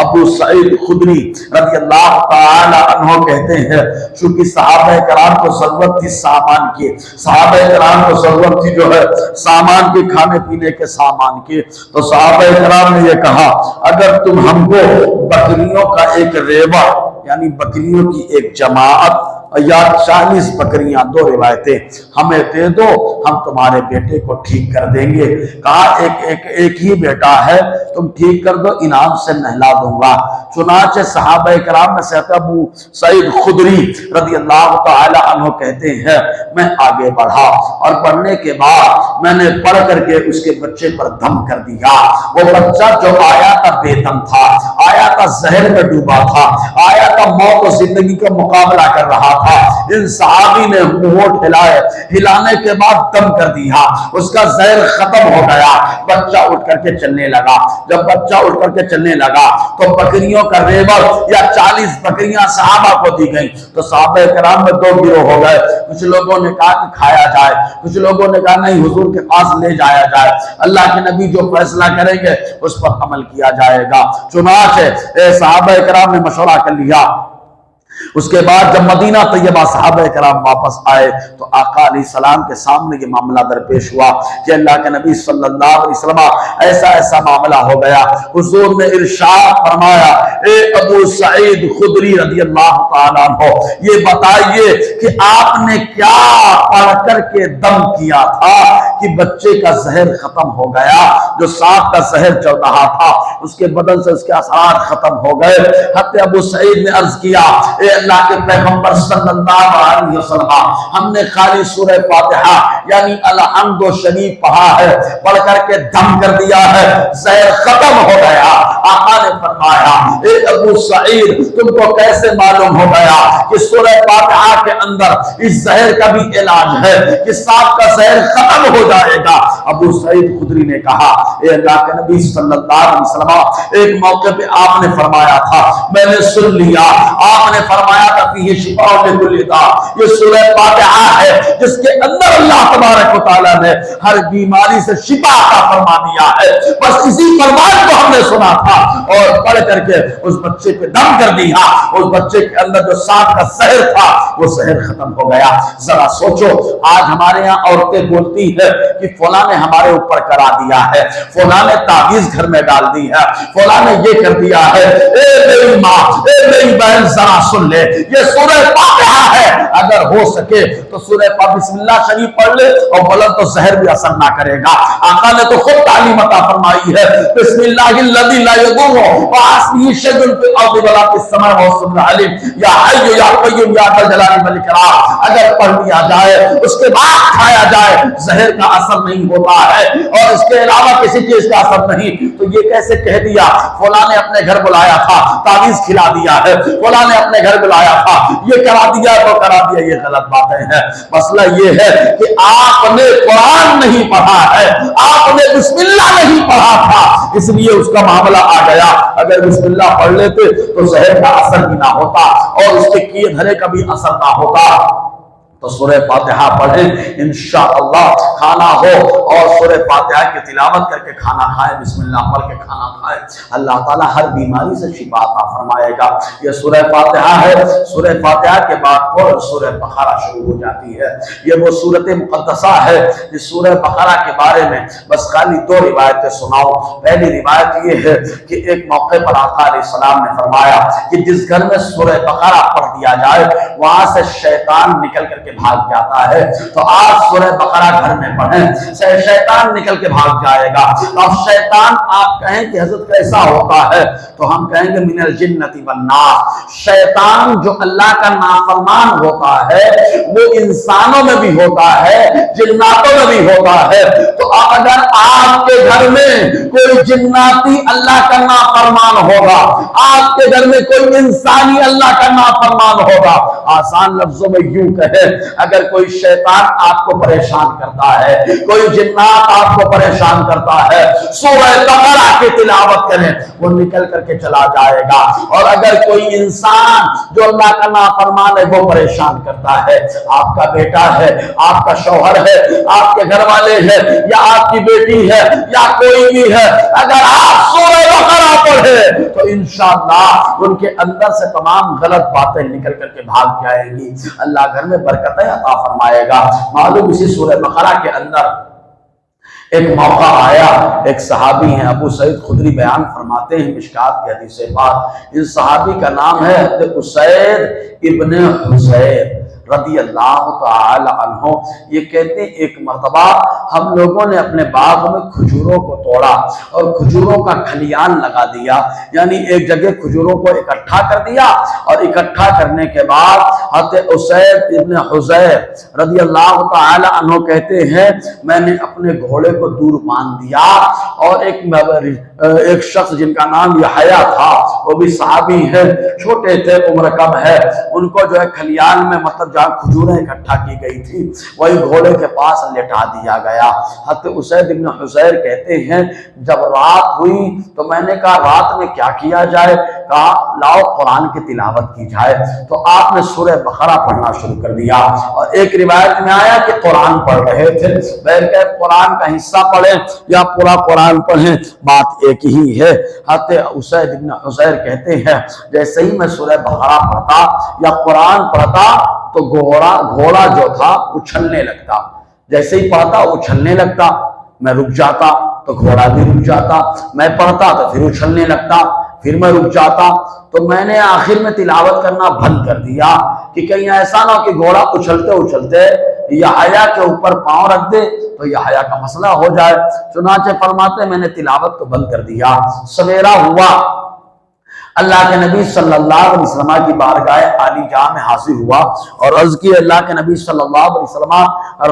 ابو سعید خدری رضی اللہ تعالی عنہ کہتے ہیں چونکہ صحابہ کرام کو ضرورت تھی سامان کی، صحابہ کرام کو ضرورت تھی جو ہے سامان کی، کھانے پینے کے سامان کی، تو صحابہ کرام نے یہ کہا اگر تم ہم کو بکریوں کا ایک ریوڑ یعنی بکریوں کی ایک جماعت یا 40 بکریاں، دو روایتیں، ہمیں دے دو، ہم تمہارے بیٹے کو ٹھیک کر دیں گے۔ کہا ایک ہی بیٹا ہے، تم ٹھیک کر دو، انعام سے نہلا دوں گا۔ چنانچہ صحابہ کرام میں سے ابو سعید خدری رضی اللہ تعالی عنہ کہتے ہیں میں آگے بڑھا اور بڑھنے کے بعد میں نے پڑھ کر کے اس کے بچے پر دم کر دیا۔ وہ بچہ جو آیا تھا بے دم تھا، آیا تھا زہر میں ڈوبا تھا، آیا تھا موت و زندگی کا مقابلہ کر رہا تھا۔ ان صحابی نے ہونٹ ہلائے، ہلانے کے بعد دم کر دیا، اس کا زہر ختم ہو گیا، بچہ اٹھ کر کے چلنے لگا۔ جب بچہ اٹھ کر کے چلنے لگا تو بکریوں کا ریوڑ یا 40 بکریاں صحابہ کو دی گئیں۔ تو صحابہ کرام میں دو گروہ ہو گئے، کچھ لوگوں نے کہا کہ کھایا جائے، کچھ لوگوں نے کہا نہیں حضور کے پاس لے جایا جائے، اللہ کے نبی جو فیصلہ کریں گے اس پر عمل کیا جائے گا۔ چنانچہ صحابہ کرام نے مشورہ کر لیا اس کے بعد جب مدینہ طیبہ صحابہ کرام واپس آئے تو آقا علیہ السلام کے سامنے یہ معاملہ درپیش ہوا کہ اللہ کے نبی صلی اللہ علیہ وسلم ایسا ایسا معاملہ ہو گیا۔ حضور نے ارشاد فرمایا، اے ابو سعید خدری رضی اللہ تعالیٰ عنہ، یہ بتائیے کہ آپ نے کیا پڑھ کر کے دم کیا تھا کہ بچے کا زہر ختم ہو گیا؟ جو سانپ کا زہر چل رہا تھا اس کے بدن سے اس کے اثرات ختم ہو گئے۔ حضرت ابو سعید نے عرض کیا، اے اللہ کے پیغمبر صلی اللہ علیہ وسلم، ہم نے خالی سورہ فاتحہ یعنی الحمد و شریف پڑھا ہے، پڑھ کر کے دم کر دیا ہے، زہر ختم ہو گیا۔ آقا نے فرمایا، اے ابو سعید تم کو کیسے معلوم ہو گیا کہ سورہ فاتحہ کے اندر اس زہر کا بھی علاج ہے کہ سانپ کا زہر ختم ہو جائے گا؟ ابو سعید خدری نے کہا، اے اللہ کے نبی صلی اللہ علیہ وسلم، ایک موقع پہ آپ نے فرمایا تھا، میں نے سن لیا، آپ نے فرمایا تھا کہ یہ شفاء لکل داء، یہ سورہ فاتحہ ہے جس کے اندر اللہ تبارک و تعالیٰ نے ہر بیماری سے شفا عطا فرما دیا ہے۔ بس اسی فرمان کو ہم نے سنا تھا اور پڑھ کر کے اس بچے پہ دم کر دیا، اس بچے کے اندر جو سانپ کا زہر تھا وہ زہر ختم ہو گیا۔ ذرا سوچو، آج ہمارے یہاں عورتیں بولتی ہے کہ فلاں نے ہمارے اوپر کرا دیا ہے، فلاں نے تعویذ گھر میں ڈال دی ہے، فلاں نے یہ کر دیا ہے۔ اے میری ماں، اے میری بہن، ذرا سن لے، یہ سورہ فاتحہ ہے، اگر ہو سکے تو سورہ بسم اللہ شریف پڑھ لے اور بولن تو زہر بھی اثر نہ کرے گا۔ آقا نے تو خود تعلیم عطا فرمائی ہے، بسم اللہ الذی لا یضر مع اسمہ شیء فی الارض ولا فی السماء وهو السمیع العلیم، یا حی یا قیوم یا ذا الجلال والاکرام۔ اگر پڑھ لیا جائے اس کے بعد کھایا جائے زہر کا اثر نہیں ہوتا ہے اور اس کے علاوہ کسی چیز کا اثر نہیں، تو یہ کیسے کہہ دیا فلاں نے اپنے گھر بلایا تھا، تعویذ کھلا دیا ہے، فلاں نے اپنے گھر بلایا تھا، یہ کرا دیا وہ کرا دیا، یہ غلط باتیں ہیں۔ مسئلہ یہ ہے کہ آپ نے قرآن نہیں پڑھا ہے، آپ نے بسم اللہ نہیں پڑھا تھا، اس لیے اس کا معاملہ آ گیا۔ اگر بسم اللہ پڑھ لیتے تو زہر کا اثر بھی نہ ہوتا اور اس کے کیے دھرے کا بھی اثر نہ ہوتا۔ تو سورہ فاتحہ پڑھیں، انشاءاللہ کھانا ہو اور سورہ فاتحہ کی تلاوت کر کے کھانا کھائیں، بسم اللہ پڑھ کے کھانا کھائیں، اللہ تعالیٰ ہر بیماری سے شفا عطا فرمائے گا۔ یہ سورہ فاتحہ ہے۔ سورہ فاتحہ کے بعد فوراً سورہ بقرہ شروع ہو جاتی ہے۔ یہ وہ سورت مقدسہ ہے جس سورہ بقرہ کے بارے میں بس خالی دو روایتیں سناؤ۔ پہلی روایت یہ ہے کہ ایک موقع پر آقا علیہ السلام نے فرمایا کہ جس گھر میں سورہ بقرہ پڑھ دیا جائے وہاں سے شیطان نکل کر کے بھاگ جاتا ہے، تو آپ سورہ بقرہ گھر میں پڑھیں، شیطان نکل کے بھاگ جائے گا۔ اب شیطان آپ کہیں کہ حضرت کیسا ہوتا ہے، تو ہم کہیں گے من الجنۃ والناس، شیطان جو اللہ کا نافرمان ہوتا ہے وہ انسانوں میں بھی ہوتا ہے، جناتوں میں بھی ہوتا ہے۔ تو اگر آپ کے گھر میں کوئی جناتی اللہ کا نافرمان ہوگا، آپ کے گھر میں کوئی انسانی اللہ کا نافرمان ہوگا، آسان لفظوں میں یوں کہے، اگر کوئی شیطان آپ کو پریشان کرتا ہے، کوئی جنات آپ کو پریشان کرتا ہے، سورہ بقرہ کی تلاوت کریں، وہ نکل کر کے چلا جائے گا۔ اور اگر کوئی انسان جو اللہ کا نافرمان ہے وہ پریشان کرتا ہے، آپ کا بیٹا ہے، آپ کا شوہر ہے، آپ کے گھر والے ہیں، یا آپ کی بیٹی ہے، یا کوئی بھی ہے، اگر آپ سورہ بقرہ پڑھیں تو انشاءاللہ ان کے اندر سے تمام غلط باتیں نکل کر کے بھاگ جائیں گی، اللہ گھر میں برکتیں عطا فرمائے گا۔ معلوم اسی سورہ بقرہ کے اندر ایک موقع آیا، ایک صحابی ہیں ابو سعید خدری بیان فرماتے ہیں مشکات کی حدیث پاک، اس صحابی کا نام ہے اسید ابن حضیر رضی اللہ تعالی عنہ۔ یہ کہتے ہیں ایک مرتبہ ہم لوگوں نے اپنے باغ میں کھجوروں کو توڑا اور کھجوروں کا کھلیان لگا دیا، یعنی ایک جگہ کھجوروں کو اکٹھا کر دیا، اور اکٹھا کرنے کے بعد حضرت اسید ابن حضیر رضی اللہ تعالی عنہ کہتے ہیں میں نے اپنے گھوڑے کو دور باندھ دیا، اور ایک شخص جن کا نام یحییٰ تھا، وہ بھی صحابی ہے، چھوٹے تھے، عمر کم ہے، ان کو جو ہے کھلیان میں مطلب جہاں کھجوریں اکٹھا کی گئی تھی وہی گھوڑے کے پاس لٹا دیا گیا۔ حضرت اسید ابن حضیر کہتے ہیں جب رات ہوئی تو میں نے کہا رات میں کیا کیا جائے، کہا لاؤ قرآن کی تلاوت کی جائے، تو آپ نے سورہ بقرہ پڑھنا شروع کر دیا، اور ایک روایت میں آیا کہ قرآن پڑھ رہے تھے، بہرکیف قرآن کا حصہ پڑھیں یا پورا قرآن پڑھیں بات ایک ہی ہے۔ حضرت اسید ابن حضیر شاعر کہتے ہیں جیسے ہی میں سورہ بقرہ پڑھتا یا قرآن پڑھتا تو گھوڑا جو تھا اچھلنے لگتا، جیسے ہی پڑھتا اچھلنے لگتا، میں رک جاتا تو گھوڑا بھی رک جاتا، میں پڑھتا تو پھر اچھلنے لگتا، پھر میں رک جاتا۔ تو میں نے آخر میں تلاوت کرنا بند کر دیا کہ کہیں ایسا نہ ہو کہ گھوڑا اچھلتے اچھلتے یحییٰ کے اوپر پاؤں رکھ دے تو یحییٰ کا مسئلہ ہو جائے۔ چنانچہ فرماتے میں نے تلاوت کو بند کر دیا۔ سویرا ہوا، اللہ کے نبی صلی اللہ علیہ وسلم کی بارگاہ عالی جاں میں حاضر ہوا اور عرض کی اللہ کے نبی صلی اللہ علیہ وسلم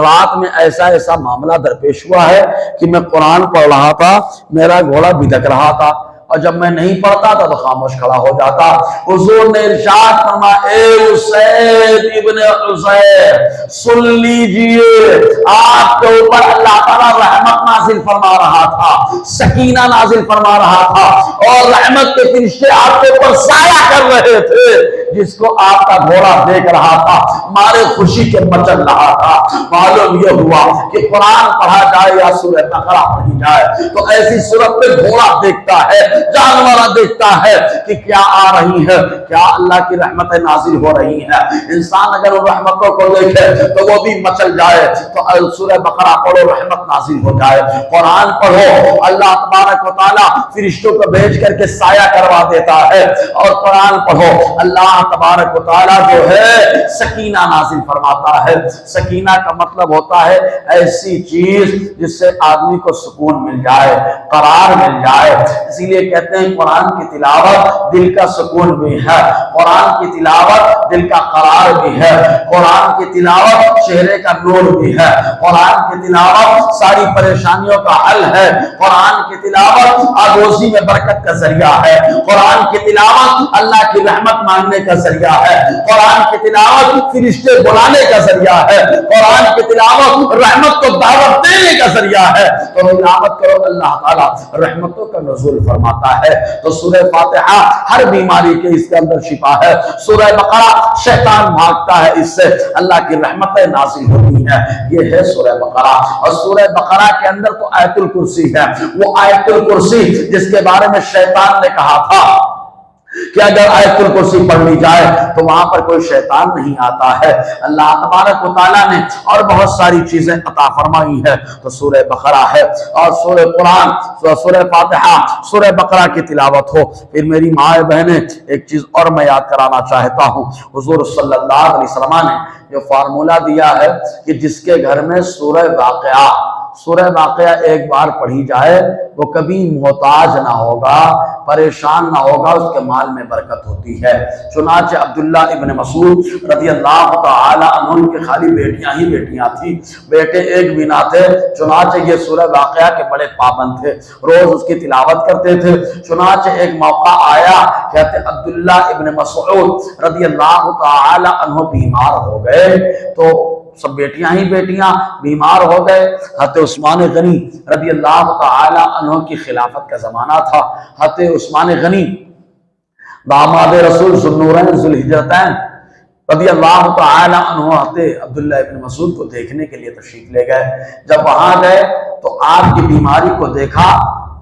رات میں ایسا معاملہ درپیش ہوا ہے کہ میں قرآن پڑھ رہا تھا، میرا گھوڑا بھدک رہا تھا اور جب میں نہیں پڑھتا تھا تو خاموش کھڑا ہو جاتا۔ حضور نے ارشاد فرمایا اے اسید ابن حضیر سن لیجئے، آپ کے اوپر اللہ تعالیٰ رحمت نازل فرما رہا تھا، سکینہ نازل فرما رہا تھا اور رحمت کے فرشتے آپ کے اوپر سایہ کر رہے تھے۔ جس کو آپ کا گھوڑا دیکھ رہا تھا مارے خوشی کے مچل رہا تھا۔ معلوم یہ ہوا کہ قرآن پڑھا جائے یا سورہ بقرہ پڑھی جائے تو ایسی صورت میں گھوڑا دیکھتا ہے، جانورہ دیکھتا ہے کہ کیا آ رہی ہے، کیا اللہ کی رحمتیں نازل ہو رہی ہیں۔ انسان اگر ان رحمتوں کو دیکھے تو وہ بھی مچل جائے۔ تو سورہ بقرہ پڑھو، رحمت نازل ہو جائے۔ قرآن پڑھو، اللہ تبارک و تعالیٰ فرشتوں کو بھیج کر کے سایہ کروا دیتا ہے، اور قرآن پڑھو اللہ تبارک و تعالیٰ جو ہے سکینہ نازل فرماتا ہے۔ سکینہ کا مطلب ہوتا ہے ایسی چیز جس سے آدمی کو سکون مل جائے، قرار مل جائے۔ اسی لیے کہتے ہیں قرآن کی تلاوت دل کا سکون بھی ہے، قرآن کی تلاوت دل کا قرار بھی ہے، قرآن کی تلاوت چہرے کا نور بھی ہے، قرآن کی تلاوت ساری پریشانیوں کا حل ہے، قرآن کی تلاوت آگوزی میں برکت کا ذریعہ ہے، قرآن کی تلاوت اللہ کی رحمت مانگنے کا ذریعہ ہے، قرآن کی تلاوت فرشتے بلانے کا ذریعہ ہے، قرآن کی تلاوت رحمت کو دعوت دینے کا ذریعہ ہے۔ تو تلاوت کرو، اللہ تعالیٰ رحمتوں کا نزول فرماتا ہے۔ تو سورہ فاتحہ ہر بیماری کے اس کے اندر شفا ہے، سورہ بقرہ شیطان بھاگتا ہے، اس سے اللہ کی رحمتیں نازل ہوتی ہیں۔ یہ ہے سورہ بقرہ، اور سورہ بقرہ کے اندر تو آیت الکرسی ہے، وہ آیت الکرسی جس کے بارے میں شیطان نے کہا تھا کہ اگر آیت الکرسی پڑھ لی جائے تو وہاں پر کوئی شیطان نہیں آتا ہے۔ اللہ تبارک و تعالیٰ نے اور بہت ساری چیزیں عطا فرمائی ہے۔ تو سورہ بقرہ ہے اور سورہ قرآن، سورہ فاتحہ، سورہ بقرہ کی تلاوت ہو۔ پھر میری ماں بہنیں ایک چیز اور میں یاد کرانا چاہتا ہوں، حضور صلی اللہ علیہ وسلم نے جو فارمولہ دیا ہے کہ جس کے گھر میں سورہ واقعہ ایک بار پڑھی جائے وہ کبھی محتاج نہ ہوگا، پریشان نہ ہوگا، اس کے مال میں برکت ہوتی ہے۔ چنانچہ عبداللہ ابن مسعود رضی اللہ تعالی عنہ کے خالی بیٹیاں ہی بیٹیاں تھیں، بیٹے ایک بھی نہ تھے۔ چنانچہ یہ سورہ واقعہ کے بڑے پابند تھے، روز اس کی تلاوت کرتے تھے۔ چنانچہ ایک موقع آیا کہ عبداللہ ابن مسعود رضی اللہ تعالی عنہ بیمار ہو گئے، تو سب بیٹیاں ہی بیٹیاں بیمار ہو گئے۔ حضرت عثمان غنی رضی اللہ تعالی عنہ کی خلافت کا زمانہ تھا۔ حضرت عثمان غنی داماد رسول ذو النورین ذو الہجرتین رضی اللہ تعالی عنہ حضرت عبداللہ ابن مسعود کو دیکھنے کے لیے تشریف لے گئے۔ جب وہاں گئے تو آپ کی بیماری کو دیکھا،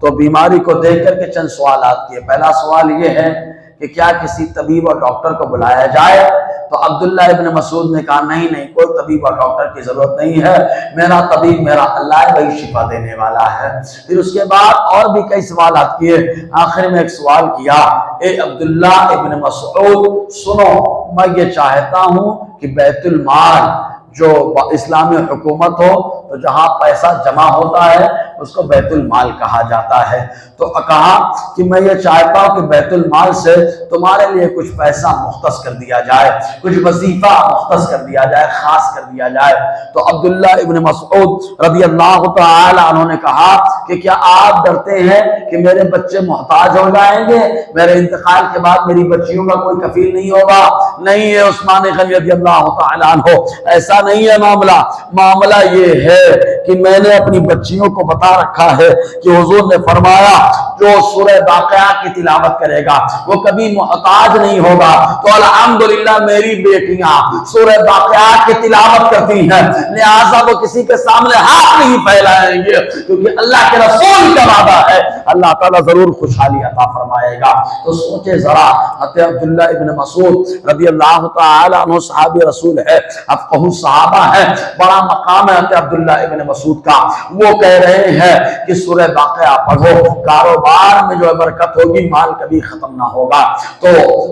تو بیماری کو دیکھ کر کے چند سوالات کیے۔ پہلا سوال یہ ہے کہ کیا کسی طبیب اور ڈاکٹر کو بلایا جائے؟ تو عبداللہ ابن مسعود نے کہا نہیں، کوئی طبیب اور ڈاکٹر کی ضرورت نہیں ہے، میرا طبیب میرا اللہ ہے، وہی شفا دینے والا ہے۔ پھر اس کے بعد اور بھی کئی سوالات کیے، آخر میں ایک سوال کیا، اے عبداللہ ابن مسعود سنو، میں یہ چاہتا ہوں کہ بیت المال جو اسلامی حکومت ہو تو جہاں پیسہ جمع ہوتا ہے اس کو بیت المال کہا جاتا ہے۔ تو کہا کہ میں یہ چاہتا ہوں کہ بیت المال سے تمہارے لیے کچھ پیسہ مختص کر دیا جائے، کچھ وظیفہ مختص کر دیا جائے، خاص کر دیا جائے۔ تو عبداللہ ابن مسعود رضی اللہ تعالی عنہ نے کہا کہ کیا آپ ڈرتے ہیں کہ میرے بچے محتاج ہو جائیں گے، میرے انتقال کے بعد میری بچیوں کا کوئی کفیل نہیں ہوگا؟ نہیں ہے عثمان غنی رضی اللہ تعالی عنہ، ایسا نہیں ہے معاملہ یہ ہے کہ میں نے اپنی بچیوں کو بتا رکھا ہے کہ حضور نے فرمایا جو سورہ واقعہ کی تلاوت کرے گا وہ کبھی محتاج نہیں ہوگا۔ تو الحمدللہ میری بیٹیاں سورہ واقعہ کی تلاوت کرتی ہیں، لہٰذا وہ کسی کے سامنے ہاتھ نہیں پھیلائیں گے، کیونکہ اللہ کے رسول کا وعدہ ہے، اللہ تعالیٰ ضرور خوشحالی عطا فرمائے گا۔ تو سوچے ذرا، حضرت عبداللہ ابن مسعود رضی اللہ تعالی عنہ صحابی رسول ہے، افقہ صحابہ ہے، بڑا مقام ہے حضرت عبداللہ ابن مسعود کا، وہ کہہ رہے ہیں کہ سورہ واقعہ پڑھو، کاروبار میں جو ہے برکت ہوگی، مال کبھی ختم نہ ہوگا۔ تو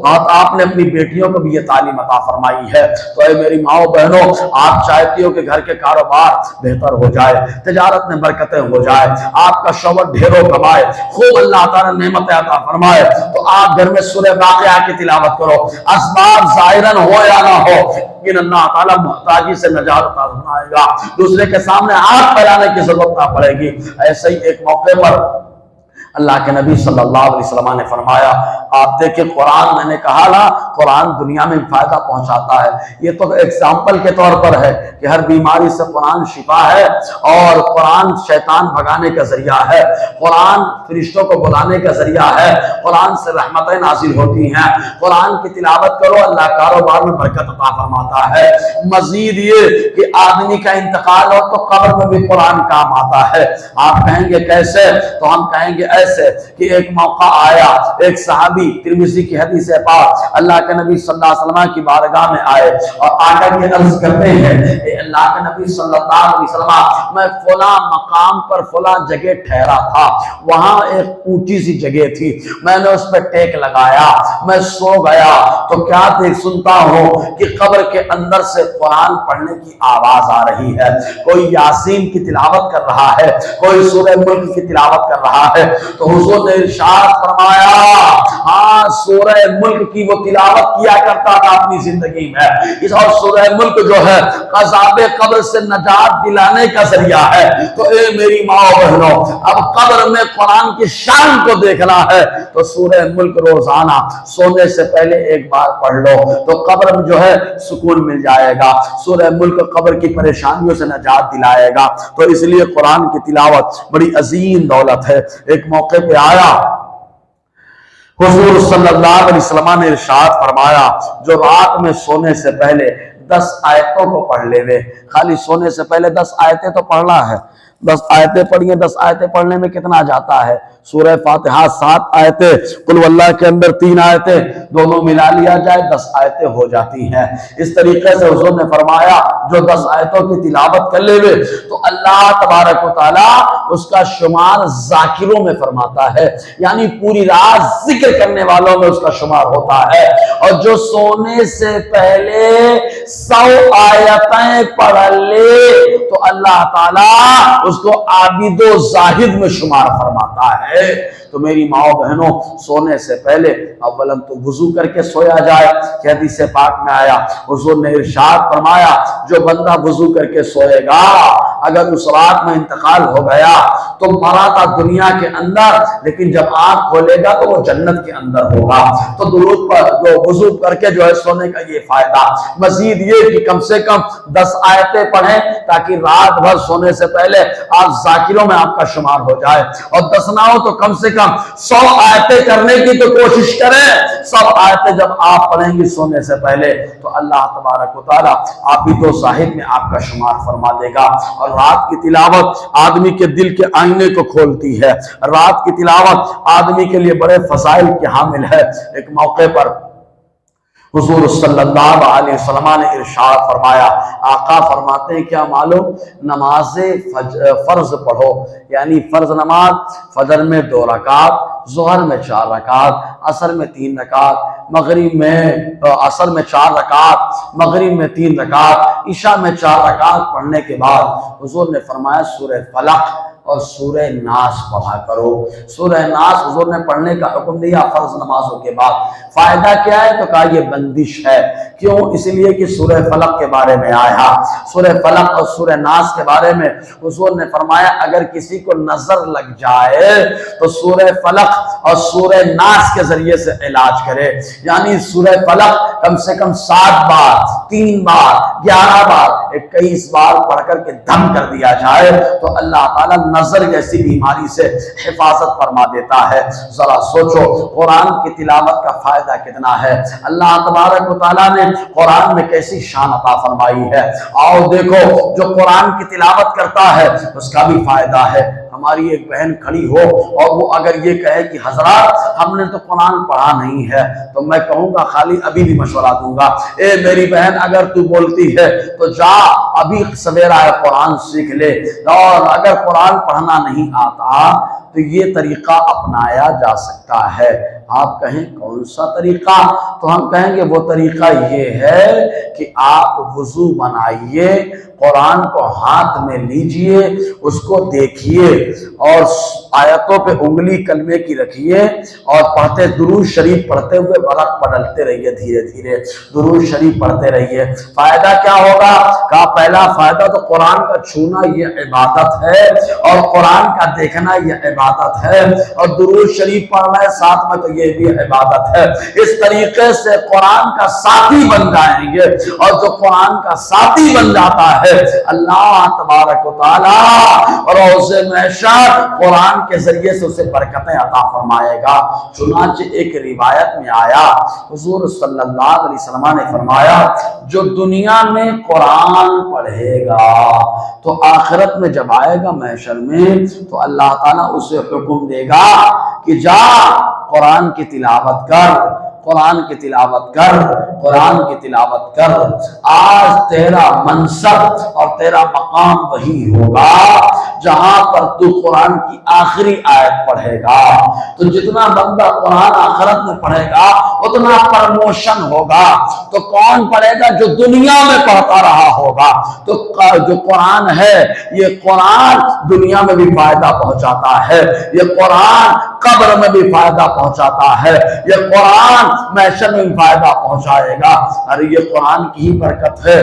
آپ نے اپنی بیٹیوں کو بھی یہ تعلیم عطا فرمائی ہے۔ تو اے میری ماؤں بہنوں، آپ چاہتی ہو کہ گھر کے کاروبار بہتر ہو جائے، تجارت میں برکتیں ہو جائے، آپ کا شوہر ڈھیروں کمائے، خوب اللہ تعالیٰ نعمت عطا فرمائے، تو آپ گھر میں سورہ واقعہ کی تلاوت کرو، اسباب ظاہراً ہو یا نہ ہو، لیکن اللہ تعالیٰ محتاجی سے نجات عطا فرمائے گا، دوسرے کے سامنے آنکھ پھیلانے کی ضرورت نہ پڑے گی۔ ایسے ہی ایک موقع پر اللہ کے نبی صلی اللہ علیہ وسلم نے فرمایا، آپ دیکھیں قرآن، میں نے کہا نا قرآن دنیا میں فائدہ پہنچاتا ہے، یہ تو ایگزامپل کے طور پر ہے کہ ہر بیماری سے قرآن شفا ہے، اور قرآن شیطان بھگانے کا ذریعہ ہے، قرآن فرشتوں کو بلانے کا ذریعہ ہے، قرآن سے رحمتیں نازل ہوتی ہیں، قرآن کی تلاوت کرو، اللہ کاروبار میں برکت عطا فرماتا ہے۔ مزید یہ کہ آدمی کا انتقال ہو تو قبر میں بھی قرآن کام آتا ہے۔ آپ کہیں گے کیسے؟ تو ہم کہیں گے ایسے کہ ایک موقع آیا، ایک صحابی، ترمذی کی حدیث ہے پاک، اللہ کے نبی صلی اللہ علیہ وسلم کی بارگاہ میں آئے اور آ کر کے عرض کرتے ہیں، اے اللہ کے نبی صلی اللہ علیہ وسلم، میں فلاں مقام پر فلاں جگہ ٹھہرا تھا، وہاں ایک اونچی سی جگہ تھی، میں نے اس پہ ٹیک لگایا، میں سو گیا تو کیا دیکھ سنتا ہوں کہ قبر کے اندر سے قرآن پڑھنے کی آواز آ رہی ہے، کوئی یاسین کی تلاوت کر رہا ہے، کوئی سورہ ملک کی تلاوت کر رہا ہے۔ تو حضور نے ارشاد فرمایا، ہاں سورہ ملک کی وہ تلاوت کیا کرتا تھا اپنی زندگی میں، اس اور سورہ ملک جو ہے عذاب قبر سے نجات دلانے کا ذریعہ ہے۔ تو اے میری ماں بہنوں، اب قبر میں قرآن کی شان کو دیکھنا ہے تو سورہ ملک روزانہ سونے سے پہلے ایک بار پڑھ لو تو قبر میں جو ہے سکون مل جائے گا، سورہ ملک قبر کی پریشانیوں سے نجات دلائے گا۔ تو اس لیے قرآن کی تلاوت بڑی عظیم دولت ہے۔ ایک موقع پہ آیا، حضور صلی اللہ علیہ وسلم نے ارشاد فرمایا، جو رات میں سونے سے پہلے 10 آیتوں کو پڑھ لے وے، خالی سونے سے پہلے 10 آیتیں تو پڑھنا ہے، 10 آیتیں پڑھیں، 10 آیتیں پڑھنے میں کتنا جاتا ہے؟ سورہ فاتحہ 7 آیتیں، قل واللہ کے اندر 3 آیتیں، دونوں ملا لیا جائے 10 آیتیں ہو جاتی ہیں۔ اس طریقے سے حضور نے فرمایا جو 10 آیتوں کی تلاوت کر لے تو اللہ تبارک و تعالیٰ اس کا شمار ذاکروں میں فرماتا ہے، یعنی پوری رات ذکر کرنے والوں میں اس کا شمار ہوتا ہے۔ اور جو سونے سے پہلے 100 آیتیں پڑھ لے تو اللہ تعالیٰ اس کو عابد و زاہد میں شمار فرماتا ہے۔ تو میری ماؤں بہنوں، سونے سے پہلے اولاً تو وضو کر کے سویا جائے، کہ حدیث پاک میں آیا، حضور نے ارشاد فرمایا جو بندہ وضو کر کے سوئے گا، اگر اس رات میں انتقال ہو گیا تو مرا تھا دنیا کے اندر، لیکن جب آنکھ کھولے گا تو وہ جنت کے اندر ہوگا۔ تو درود پر جو وضو کر کے جو ہے سونے کا یہ فائدہ۔ مزید یہ کہ کم سے کم 10 آیتیں پڑھیں تاکہ رات بھر سونے سے پہلے آپ ذاکروں میں آپ کا شمار ہو جائے، اور 10 نہ ہو تو کم سے کم 100 آیتیں کرنے کی تو کوشش کریں۔ 100 آیتیں جب آپ پڑھیں گی سونے سے پہلے تو اللہ تبارک و تعالیٰ آپ ہی تو صاحب میں آپ کا شمار فرما دے گا۔ اور رات کی تلاوت آدمی کے دل کے آئینے کو کھولتی ہے، رات کی تلاوت آدمی کے لیے بڑے فضائل کی حامل ہے۔ ایک موقع پر حضور صلی اللہ علیہ وسلم نے ارشاد فرمایا، آقا فرماتے ہیں کیا معلوم، نماز فرض پڑھو، یعنی فرض نماز فجر میں 2 رکعت، ظہر میں 4 رکعت، عصر میں 3 رکعت، مغرب میں عصر میں 4 رکعت، مغرب میں 3 رکعت، عشاء میں 4 رکعت پڑھنے کے بعد حضور نے فرمایا سورہ فلق اور سورہ ناس پڑھا کرو۔ سورہ ناس حضور نے پڑھنے کا حکم دیا فرض نمازوں کے بعد۔ فائدہ کیا ہے؟ تو کہا یہ بندش ہے۔ کیوں؟ اس لیے کہ سورہ فلق کے بارے میں آیا، سورہ فلق اور سورہ ناس کے بارے میں حضور نے فرمایا اگر کسی کو نظر لگ جائے تو سورہ فلق اور سورہ ناس کے ذریعے سے علاج کرے، یعنی سورہ فلق کم سے کم 7 بار، 3 بار، 11 بار، 21 بار پڑھ کر کے دم کر دیا جائے تو اللہ تعالیٰ نظر جیسی بیماری سے حفاظت فرما دیتا ہے۔ ذرا سوچو قرآن کی تلاوت کا فائدہ کتنا ہے، اللہ تبارک و تعالیٰ نے قرآن میں کیسی شان عطا فرمائی ہے۔ آؤ دیکھو جو قرآن کی تلاوت کرتا ہے اس کا بھی فائدہ ہے۔ ہماری ایک بہن کھڑی ہو اور وہ اگر یہ کہے کہ حضرات ہم نے تو قرآن پڑھا نہیں ہے، تو میں کہوں گا خالی ابھی بھی مشورہ دوں گا، اے میری بہن اگر تو بولتی ہے تو جا ابھی سویرا ہے قرآن سیکھ لے، اور اگر قرآن پڑھنا نہیں آتا تو یہ طریقہ اپنایا جا سکتا ہے۔ آپ کہیں کون سا طریقہ؟ تو ہم کہیں گے وہ طریقہ یہ ہے کہ آپ وضو بنائیے، قرآن کو ہاتھ میں لیجئے، اس کو دیکھیے اور آیتوں پہ انگلی کلمے کی رکھیے اور پڑھتے درود شریف پڑھتے ہوئے ورق پلٹتے رہیے، دھیرے دھیرے درود شریف پڑھتے رہیے۔ فائدہ کیا ہوگا؟ کہا پہلا فائدہ تو قرآن کا چھونا یہ عبادت ہے اور قرآن کا دیکھنا یہ عبادت ہے، اور درود شریف پڑھنا ہے ساتھ میں تو یہ بھی عبادت ہے۔ اس طریقے سے قرآن کا ساتھی بن جائیں گے، اور جو قرآن کا ساتھی بن جاتا ہے اللہ تبارک و تعالی روز محشر قرآن کے ذریعے سے اسے برکتیں عطا فرمائے گا۔ چنانچہ ایک روایت میں آیا حضور صلی اللہ علیہ وسلم نے فرمایا جو دنیا میں قرآن پڑھے گا تو آخرت میں جب آئے گا محشر میں تو اللہ تعالیٰ اسے حکم دے گا کہ جا قرآن کی تلاوت کر، قرآن کی تلاوت کر، قرآن کی تلاوت کر، آج تیرا منصب اور تیرا مقام وہی ہوگا جہاں پر تو قرآن کی آخری آیت پڑھے گا۔ تو جتنا بندہ قرآن آخرت میں پڑھے گا اتنا پرموشن ہوگا۔ تو کون پڑھے گا؟ جو دنیا میں پڑھتا رہا ہوگا۔ تو جو قرآن ہے یہ قرآن دنیا میں بھی فائدہ پہنچاتا ہے، یہ قرآن قبر میں بھی فائدہ پہنچاتا ہے، یہ قرآن محشر میں بھی فائدہ پہنچائے گا۔ اور یہ قرآن کی ہی برکت ہے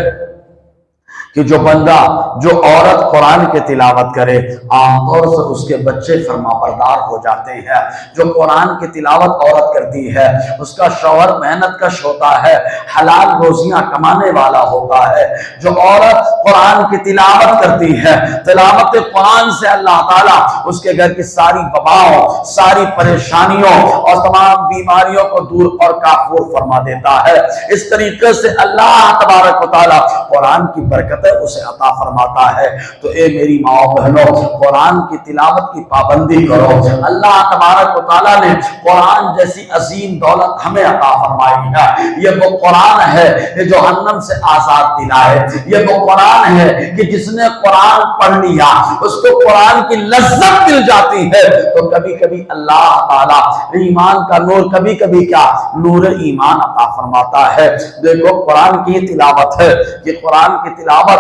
کہ جو بندہ، جو عورت قرآن کے تلاوت کرے عام طور سے اس کے بچے فرما بردار ہو جاتے ہیں۔ جو قرآن کی تلاوت عورت کرتی ہے اس کا شوہر محنت کش ہوتا ہے، حلال روزیاں کمانے والا ہوتا ہے۔ جو عورت قرآن کی تلاوت کرتی ہے، تلاوت قرآن سے اللہ تعالیٰ اس کے گھر کی ساری وباؤں، ساری پریشانیوں اور تمام بیماریوں کو دور اور کافور فرما دیتا ہے۔ اس طریقے سے اللہ تبارک و تعالیٰ قرآن کی برکت اسے عطا فرماتا ہے۔ تو اے میری ماں بہنوں، قرآن کی تلاوت کی پابندی کرو۔ اللہ تبارک و تعالیٰ نے قرآن جیسی عظیم دولت ہمیں عطا فرمائی ہے۔ یہ وہ قرآن ہے جو جہنم سے آزاد دلائے، یہ وہ قرآن ہے کہ جس نے قرآن پڑھ لیا اس کو قرآن کی لذت مل جاتی ہے۔ تو کبھی کبھی اللہ تعالیٰ ایمان کا نور، کبھی کبھی کیا نور ایمان عطا فرماتا ہے۔ دیکھو قرآن کی تلاوت ہے، یہ قرآن کی تلاوت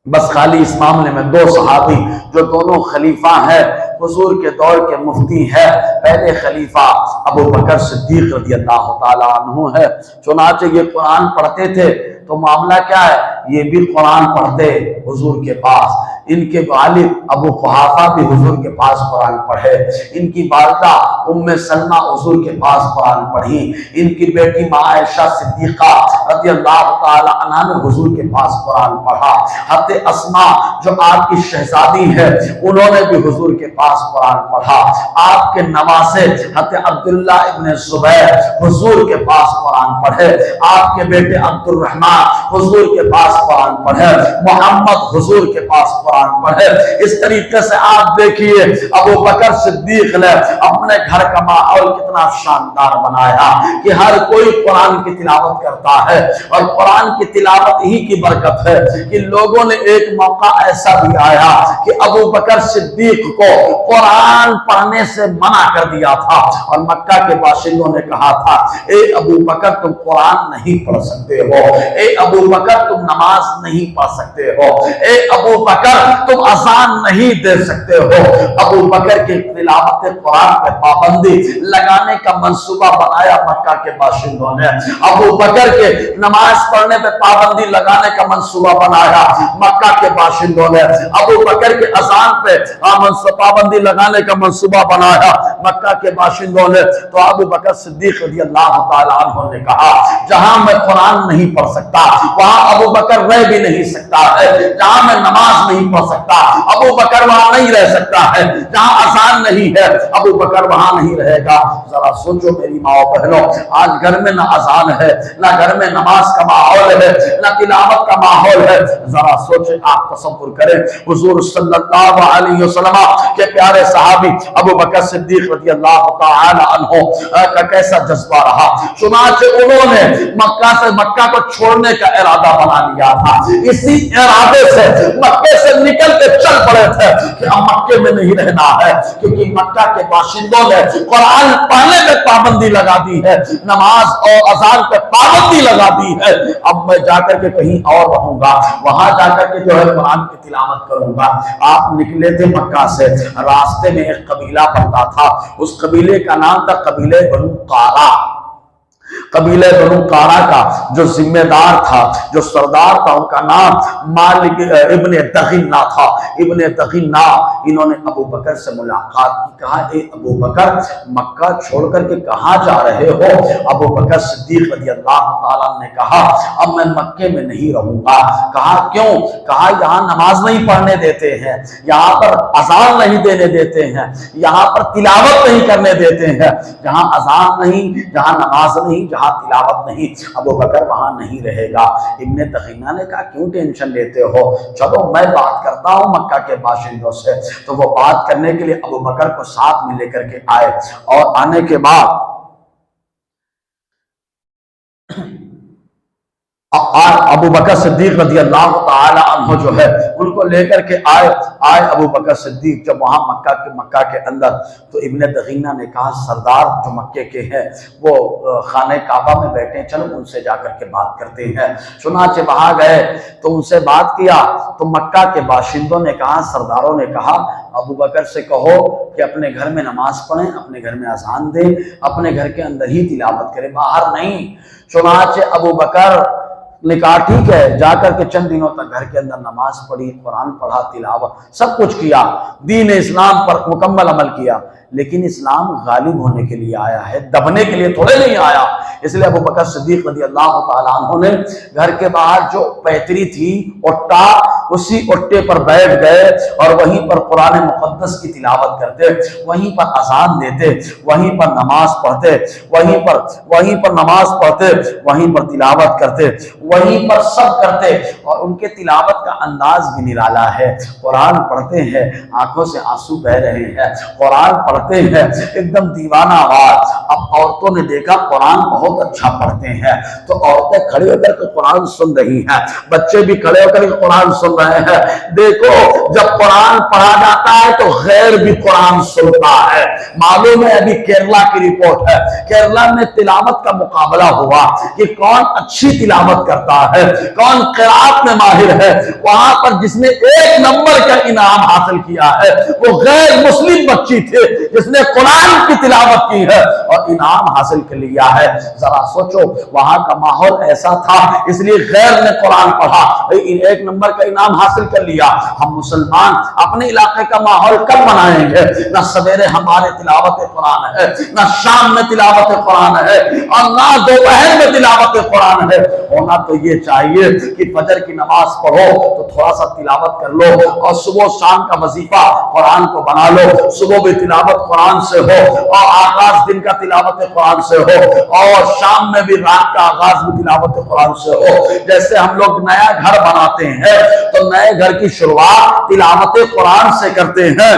بس خالی اس معاملے میں دو صحابی جو دونوں خلیفہ ہیں، حضور کے دور کے مفتی ہیں، پہلے خلیفہ ابو بکر صدیق رضی اللہ تعالیٰ عنہ ہے۔ چنانچہ یہ قرآن پڑھتے تھے تو معاملہ کیا ہے، یہ بھی قرآن پڑھتے حضور کے پاس۔ ان کے والد ابو قحافہ بھی حضور کے پاس قرآن پڑھے، ان کی والدہ ام سلمہ حضور کے پاس قرآن پڑھی، ان کی بیٹی ماں عائشہ صدیقہ رضی اللہ تعالی عنہا نے حضور کے پاس قرآن پڑھا، حضرت اسماء جو آپ کی شہزادی ہے انہوں نے بھی حضور کے پاس قرآن پڑھا، آپ کے نواسے حضرت عبداللہ ابن زبیر حضور کے پاس قرآن پڑھے، آپ کے بیٹے عبد الرحمن حضور کے پاس قرآن پڑھے، محمد حضور کے پاس قرآن پڑھے۔ اس طریقے سے آپ دیکھیے ابو بکر صدیق نے اپنے گھر کا ماحول کتنا شاندار بنایا کہ ہر کوئی قرآن کی تلاوت کرتا ہے، اور قرآن کی تلاوت ہی کی برکت ہے کہ لوگوں نے ایک موقع ایسا بھی آیا کہ ابو بکر صدیق کو قرآن پڑھنے سے منع کر دیا تھا، اور مکہ کے باشندوں نے کہا تھا اے ابو بکر تم قرآن نہیں پڑھ سکتے ہو، اے ابو بکر تم نماز نہیں پڑھ سکتے ہو، اے ابو بکر تم اذان نہیں دے سکتے ہو۔ ابو بکر کی تلاوت قرآن پہ پابندی لگانے کا منصوبہ بنایا مکہ کے باشندوں نے، ابو بکر کے نماز پڑھنے پہ پابندی لگانے کا منصوبہ بنایا مکہ کے باشندوں نے، ابو بکر کے اذان پہ پابندی لگانے کا منصوبہ بنایا مکہ کے باشندوں نے تو ابو بکر صدیق رضی اللہ تعالیٰ عنہ نے کہا جہاں میں قرآن نہیں پڑھ سکتا وہاں ابو بکر رہ بھی نہیں سکتا ہے، جہاں میں نماز نہیں پڑھ سکتا ابو بکر وہاں نہیں رہ سکتا ہے، جہاں اذان نہیں ہے ابو بکر وہاں نہیں رہے گا۔ ذرا سوچو میری ماں بہنوں، آج گھر میں نہ اذان ہے، نہ گھر میں نماز کا ماحول ہے، نہ تلاوت کا ماحول ہے۔ ذرا سوچیں، آپ تصور کریں حضور صلی اللہ علیہ وسلم کے پیارے صحابی ابو بکر صدیق رضی اللہ تعالی عنہ کا کیسا جذبہ رہا۔ چنانچہ انہوں نے مکہ کو چھوڑنے کا ارادہ بنا لیا تھا، اسی ارادے سے مکے سے نکل کے چل پڑے تھے کہ اب مکے میں نہیں رہنا ہے، کیونکہ مکہ کے باشندوں نے قرآن پڑھنے پہ پابندی لگا دی ہے، نماز اور اذان پہ پابندی لگا دی ہے۔ اب میں جا کر کے کہیں اور رہوں گا، وہاں جا کر کے جو ہے قرآن کی تلاوت کروں گا۔ آپ نکلے تھے مکہ سے، راستے میں ایک قبیلہ پڑتا تھا، اس قبیلے کا نام تھا قبیلہ بنو قارا۔ قبیلہ بنو قارا کا جو ذمہ دار تھا، جو سردار تھا، ان کا نام مالک ابن دغنہ تھا۔ ابن دغنہ انہوں نے ابو بکر سے ملاقات کی، کہا اے ابو بکر مکہ چھوڑ کر کے کہاں جا رہے ہو؟ ابو بکر صدیق رضی اللہ تعالیٰ نے کہا اب میں مکے میں نہیں رہوں گا۔ کہا کیوں؟ کہا یہاں نماز نہیں پڑھنے دیتے ہیں، یہاں پر اذان نہیں دینے دیتے ہیں، یہاں پر تلاوت نہیں کرنے دیتے ہیں، جہاں اذان نہیں، جہاں نماز نہیں، جہاں تلاوت نہیں، ابو بکر وہاں نہیں رہے گا۔ ابن دغینہ نے کہا کیوں ٹینشن لیتے ہو، چلو میں بات کرتا ہوں مکہ کے باشندوں سے۔ تو وہ بات کرنے کے لیے ابو بکر کو ساتھ میں لے کر کے آئے، اور آنے کے بعد ابو بکر صدیق رضی اللہ تعالی عنہ جو ہے ان کو لے کر کے آئے ابو بکر صدیق جب وہاں مکہ کے اندر، تو ابن دغینہ نے کہا سردار جو مکے کے ہیں وہ خانہ کعبہ میں بیٹھے، چلو ان سے جا کر کے بات کرتے ہیں۔ چنانچہ وہاں گئے تو ان سے بات کیا، تو مکہ کے باشندوں نے کہا، سرداروں نے کہا ابو بکر سے کہو کہ اپنے گھر میں نماز پڑھیں، اپنے گھر میں اذان دیں، اپنے گھر کے اندر ہی تلاوت کریں، باہر نہیں۔ چنانچہ ابو بکر نے کہا ٹھیک ہے، جا کر کے چند دنوں تک گھر کے اندر نماز پڑھی، قرآن پڑھا، تلاوت سب کچھ کیا، دین اسلام پر مکمل عمل کیا۔ لیکن اسلام غالب ہونے کے لیے آیا ہے، دبنے کے لیے تھوڑے نہیں آیا۔ اس لیے ابو بکر صدیق رضی اللہ تعالیٰ عنہ نے گھر کے باہر جو پیتری تھی اٹا، اسی اٹے پر بیٹھ گئے اور وہیں پر قرآن مقدس کی تلاوت کرتے، وہیں پر اذان دیتے، وہیں پر نماز پڑھتے، وہیں پر نماز پڑھتے، وہیں پر تلاوت کرتے، وہیں پر سب کرتے۔ اور ان کے تلاوت کا انداز بھی نرالا ہے، قرآن پڑھتے ہیں آنکھوں سے آنسو بہ رہے ہیں، قرآن پڑھتے ہیں ایک دم دیوانہ آواز۔ اب عورتوں نے دیکھا قرآن بہت اچھا پڑھتے ہیں، تو عورتیں کھڑے ہو کر کے قرآن سن رہی ہیں، بچے بھی کھڑے ہو کر کے قرآن سن رہے ہیں۔ دیکھو جب قرآن پڑھا جاتا ہے تو غیر بھی قرآن سنتا ہے۔ معلوم ہے ابھی کیرلا کی رپورٹ ہے، کیرلا میں تلاوت کا مقابلہ ہوا کہ کون اچھی تلاوت کرتا ہے، کون قرات میں ماہر ہے۔ وہاں پر جس نے 1 نمبر کا انعام حاصل کیا ہے وہ غیر مسلم بچی تھے جس نے قرآن کی تلاوت کی ہے اور انعام حاصل کر لیا ہے۔ ذرا سوچو وہاں کا ماحول ایسا تھا، اس لیے غیر نے قرآن پڑھا، 1 نمبر کا انعام حاصل کر لیا۔ ہم مسلمان اپنے علاقے کا ماحول کب بنائیں گے؟ نہ سویرے ہمارے تلاوت قرآن ہے، نہ شام میں تلاوت قرآن ہے، اور نہ دوپہر میں تلاوت قرآن ہے۔ ہونا تو یہ چاہیے کہ فجر کی نماز پڑھو تو تھوڑا سا تلاوت کر لو، اور صبح شام کا وظیفہ قرآن کو بنا لو، صبح بھی تلاوت قرآن سے ہو، اور آغاز دن کا تلاوت قرآن سے ہو، اور شام میں بھی رات کا آغاز بھی تلاوت قرآن سے ہو۔ جیسے ہم لوگ نیا گھر بناتے ہیں تو نئے گھر کی شروعات تلاوت قرآن سے کرتے ہیں،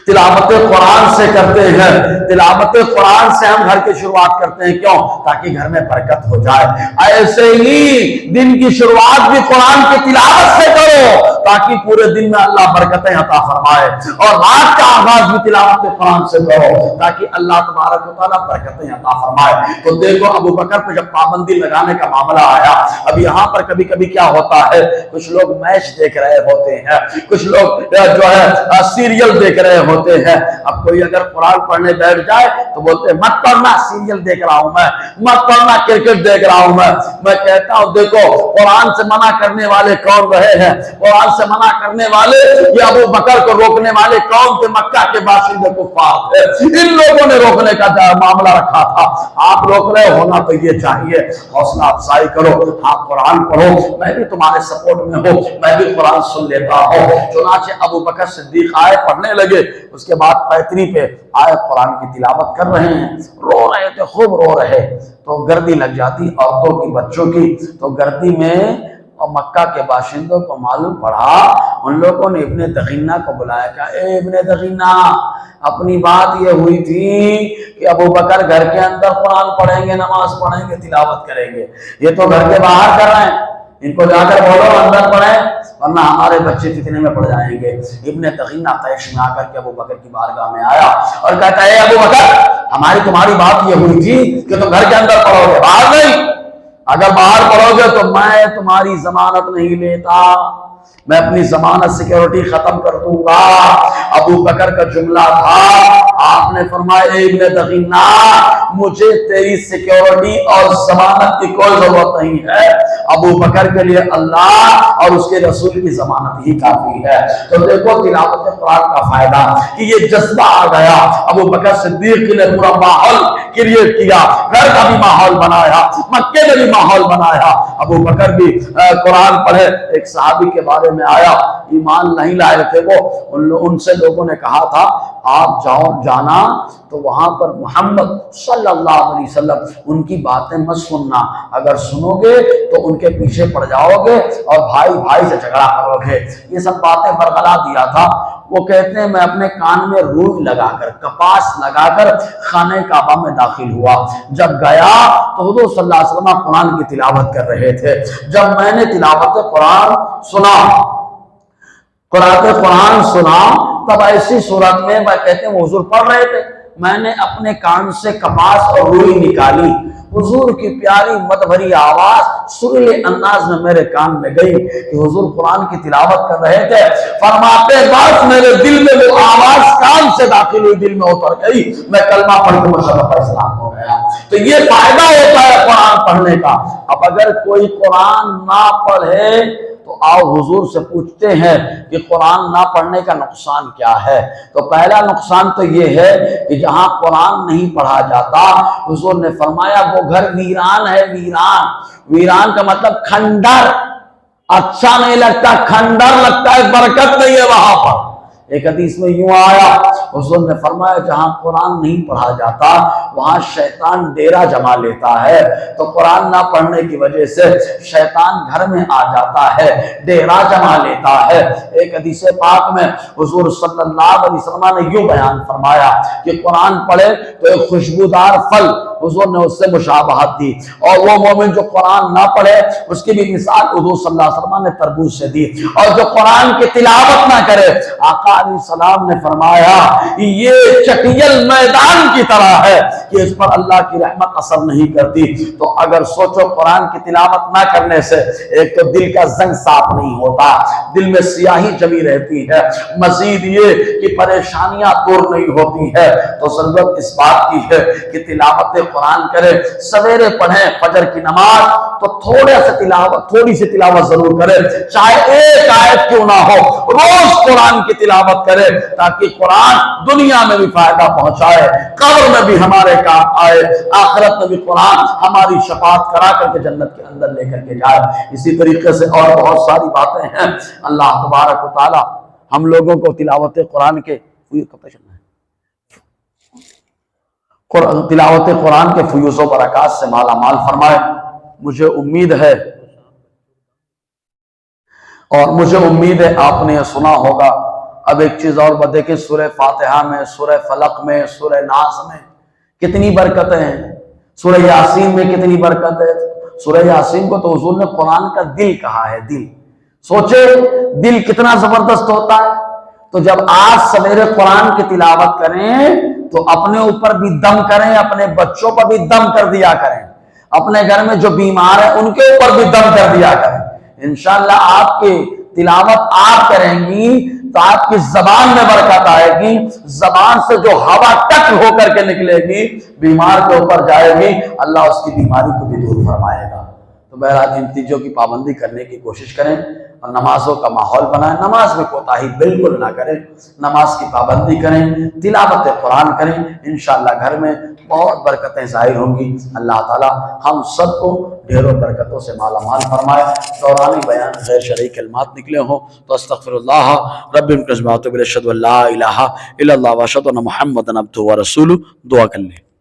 تلاوت قرآن سے کرتے ہیں، تلاوت قرآن سے ہم گھر کی شروعات کرتے ہیں، کیوں؟ تاکہ گھر میں برکت ہو جائے۔ ایسے ہی دن کی شروعات بھی قرآن کی تلاوت سے کرو تاکہ پورے دن میں اللہ برکتیں عطا فرمائے، اور رات کا آغاز بھی تلاوت قرآن سے کرو تاکہ اللہ تبارک و تعالیٰ برکتیں عطا فرمائے۔ تو دیکھو ابو بکر پہ جب پابندی لگانے کا معاملہ آیا، اب یہاں پر کبھی کبھی کیا ہوتا ہے، کچھ لوگ میچ دیکھ رہے ہوتے ہیں، کچھ لوگ جو ہے سیریل دیکھ رہے ہوتے ہیں۔ اب کوئی اگر قرآن پڑھنے بیٹھ جائے تو بولتے ہیں مت پڑھنا، سیریل دیکھ رہا ہوں میں، مت پڑھنا، کرکٹ دیکھ رہا ہوں میں کہتا ہوں دیکھو قرآن سے منع کرنے والے کون رہے ہیں، قرآن سے منع کرنے والے یہ ابو بکر کو روکنے والے کون تھے؟ مکہ کے باشندے کفار تھے۔ ان لوگوں نے روکنے کا معاملہ رکھا تھا۔ آپ روک رہے ہونا تو یہ چاہیے حوصلہ افزائی کرو، آپ قرآن پڑھو، میں بھی تمہارے سپورٹ میں ہوں، میں بھی قرآن سن لیتا ہوں۔ چنانچہ ابو بکر صدیق آئے، پڑھنے لگے، اس کے بعد پیتری پہ آئے قرآن کی تلاوت کر رہے ہیں، رو رہے تھے، خوب رو رہے، تو گردی لگ جاتی عورتوں کی بچوں کی، تو گردی میں اور مکہ کے باشندوں کو معلوم پڑا، ان لوگوں نے ابن دغینہ کو بلایا، کہا اے ابن دغینہ، اپنی بات یہ ہوئی تھی کہ ابو بکر گھر کے اندر قرآن پڑھیں گے، نماز پڑھیں گے، تلاوت کریں گے، یہ تو گھر کے باہر کر رہے ہیں، ان کو جا کر بولو اندر پڑھیں ورنہ ہمارے بچے فتنے میں پڑ جائیں گے۔ ابن دغینہ طیش میں آ کر کے ابو بکر کی بارگاہ میں آیا اور کہتا ہے ابو بکر، ہماری تمہاری بات یہ ہوئی تھی کہ تم گھر کے اندر پڑھو گے، باہر نہیں، اگر باہر پڑھو گے تو میں تمہاری ضمانت نہیں لیتا، میں اپنی ضمانت سیکیورٹی ختم کر دوں گا۔ ابو بکر کا جملہ تھا، آپ نے فرمایا اے ابن دغینہ، مجھے تیری سیکیورٹی اور ضمانت کی کوئی ضرورت نہیں ہے، ابو بکر کے لیے اللہ اور اس کے رسول کی ضمانت ہی کافی ہے۔ تو دیکھو تلاوت قرآن کا فائدہ کہ یہ جذبہ آ گیا، ابو بکر صدیق نے پورا ماحول کریٹ کیا، گھر کا بھی ماحول بنایا، مکے میں بھی ماحول بنایا، ابو بکر بھی قرآن پڑھے۔ ایک صحابی کے بارے میں آیا، ایمان نہیں لائے تھے وہ، ان سے لوگوں نے کہا تھا آپ جانا تو وہاں پر محمد صلی اللہ علیہ وسلم ان کی باتیں مت سننا، اگر سنو گے تو ان کے پیچھے پڑ جاؤ گے اور بھائی بھائی سے جھگڑا کرو گے، یہ سب باتیں برگلا دیا تھا۔ وہ کہتے ہیں میں اپنے کان میں روئی لگا کر، کپاس لگا کر خانہ کعبہ میں داخل ہوا، جب گیا تو حضور صلی اللہ علیہ وسلم قرآن کی تلاوت کر رہے تھے، جب میں نے تلاوت قرآن سنا تب ایسی صورت میں کہتے ہیں حضور پڑھ رہے تھے، میں نے اپنے کان سے کپاس اور روئی نکالی، حضور کی پیاری مد بھری آواز سریلے انداز میں میرے کان میں گئی کہ حضور قرآن کی تلاوت کر رہے تھے، فرماتے بس میرے دل میں وہ آواز کان سے داخل ہوئی، دل میں اتر گئی، میں کلمہ پڑھ کے مشرف اسلام ہو گیا۔ تو یہ فائدہ ہوتا ہے قرآن پڑھنے کا۔ اب اگر کوئی قرآن نہ پڑھے تو آؤ حضور سے پوچھتے ہیں کہ قرآن نہ پڑھنے کا نقصان کیا ہے؟ تو پہلا نقصان تو یہ ہے کہ جہاں قرآن نہیں پڑھا جاتا، حضور نے فرمایا وہ گھر ویران ہے، ویران کا مطلب کھنڈر، اچھا نہیں لگتا، کھنڈر لگتا ہے، برکت نہیں ہے وہاں پر۔ ایک حدیث میں یوں آیا، حضور نے فرمایا جہاں قرآن نہیں پڑھا جاتا وہاں شیطان ڈیرا جما لیتا ہے، تو قرآن نہ پڑھنے کی وجہ سے شیطان گھر میں آ جاتا ہے، ڈیرا جما لیتا ہے۔ ایک حدیث پاک میں حضور صلی اللہ علیہ وسلم نے یوں بیان فرمایا کہ قرآن پڑھے تو ایک خوشبودار پھل، حضور نے اس سے مشابہت دی، اور وہ مومن جو قرآن نہ پڑھے اس کی بھی مثال حضور صلی اللہ علیہ وسلم نے تربوز سے دی، اور جو قرآن کی تلاوت نہ کرے آقا علیہ السلام نے فرمایا یہ چٹیل میدان کی طرح ہے کہ اس پر اللہ کی رحمت اثر نہیں کرتی۔ تو اگر سوچو قرآن کی تلاوت نہ کرنے سے ایک تو دل کا زنگ صاف نہیں ہوتا، دل میں سیاہی جمی رہتی ہے، مزید یہ کہ پریشانیاں دور نہیں ہوتی ہے، تو ضرورت اس بات کی ہے کہ تلاوت قرآن کرے، سویرے پڑھیں فجر کی نماز تو تھوڑی سی تلاوت ضرور کرے، چاہے ایک آیت کیوں نہ ہو، روز قرآن کی تلاوت کرے تاکہ قرآن دنیا میں بھی فائدہ پہنچائے، قبر میں بھی ہمارے کام آئے، آخرت میں بھی قرآن ہماری شفاعت کرا کر کے جنت کے اندر لے کر کے جائے۔ اسی طریقے سے اور بہت ساری باتیں ہیں۔ اللہ تبارک و تعالی ہم لوگوں کو تلاوت قرآن کے فیوز و برکات سے مالا مال فرمائے۔ مجھے امید ہے آپ نے یہ سنا ہوگا۔ اب ایک چیز اور دیکھیں، سورہ فاتحہ میں، سورہ فلق میں، سورہ ناس میں کتنی برکتیں ہیں، سورہ یاسین میں کتنی برکت ہے۔ سورہ یاسین کو تو حضور نے قرآن کا دل کہا ہے، دل۔ سوچے دل کتنا زبردست ہوتا ہے۔ تو جب آج سویرے قرآن کی تلاوت کریں تو اپنے اوپر بھی دم کریں، اپنے بچوں پر بھی دم کر دیا کریں، اپنے گھر میں جو بیمار ہیں ان کے اوپر بھی دم کر دیا کریں۔ انشاءاللہ آپ کی تلاوت آپ کریں گی تو آپ کی زبان میں برکت آئے گی، زبان سے جو ہوا ٹک ہو کر کے نکلے گی بیمار کے اوپر جائے گی، اللہ اس کی بیماری کو بھی دور فرمائے گا۔ تو بہرحال ان چیزوں کی پابندی کرنے کی کوشش کریں اور نمازوں کا ماحول بنائیں، نماز میں کوتاہی بالکل نہ کریں، نماز کی پابندی کریں، تلاوت قرآن کریں، انشاءاللہ گھر میں بہت برکتیں ظاہر ہوں گی۔ اللہ تعالی ہم سب کو ڈھیروں برکتوں سے مالا مال فرمائے۔ دوران بیان غیر شرعی کلمات نکلے ہوں تو استغفر اللہ رب العزت اشہد ان لا الہ الا اللہ واشہد ان محمدا عبدہ ورسولہ، دعا کر لیں۔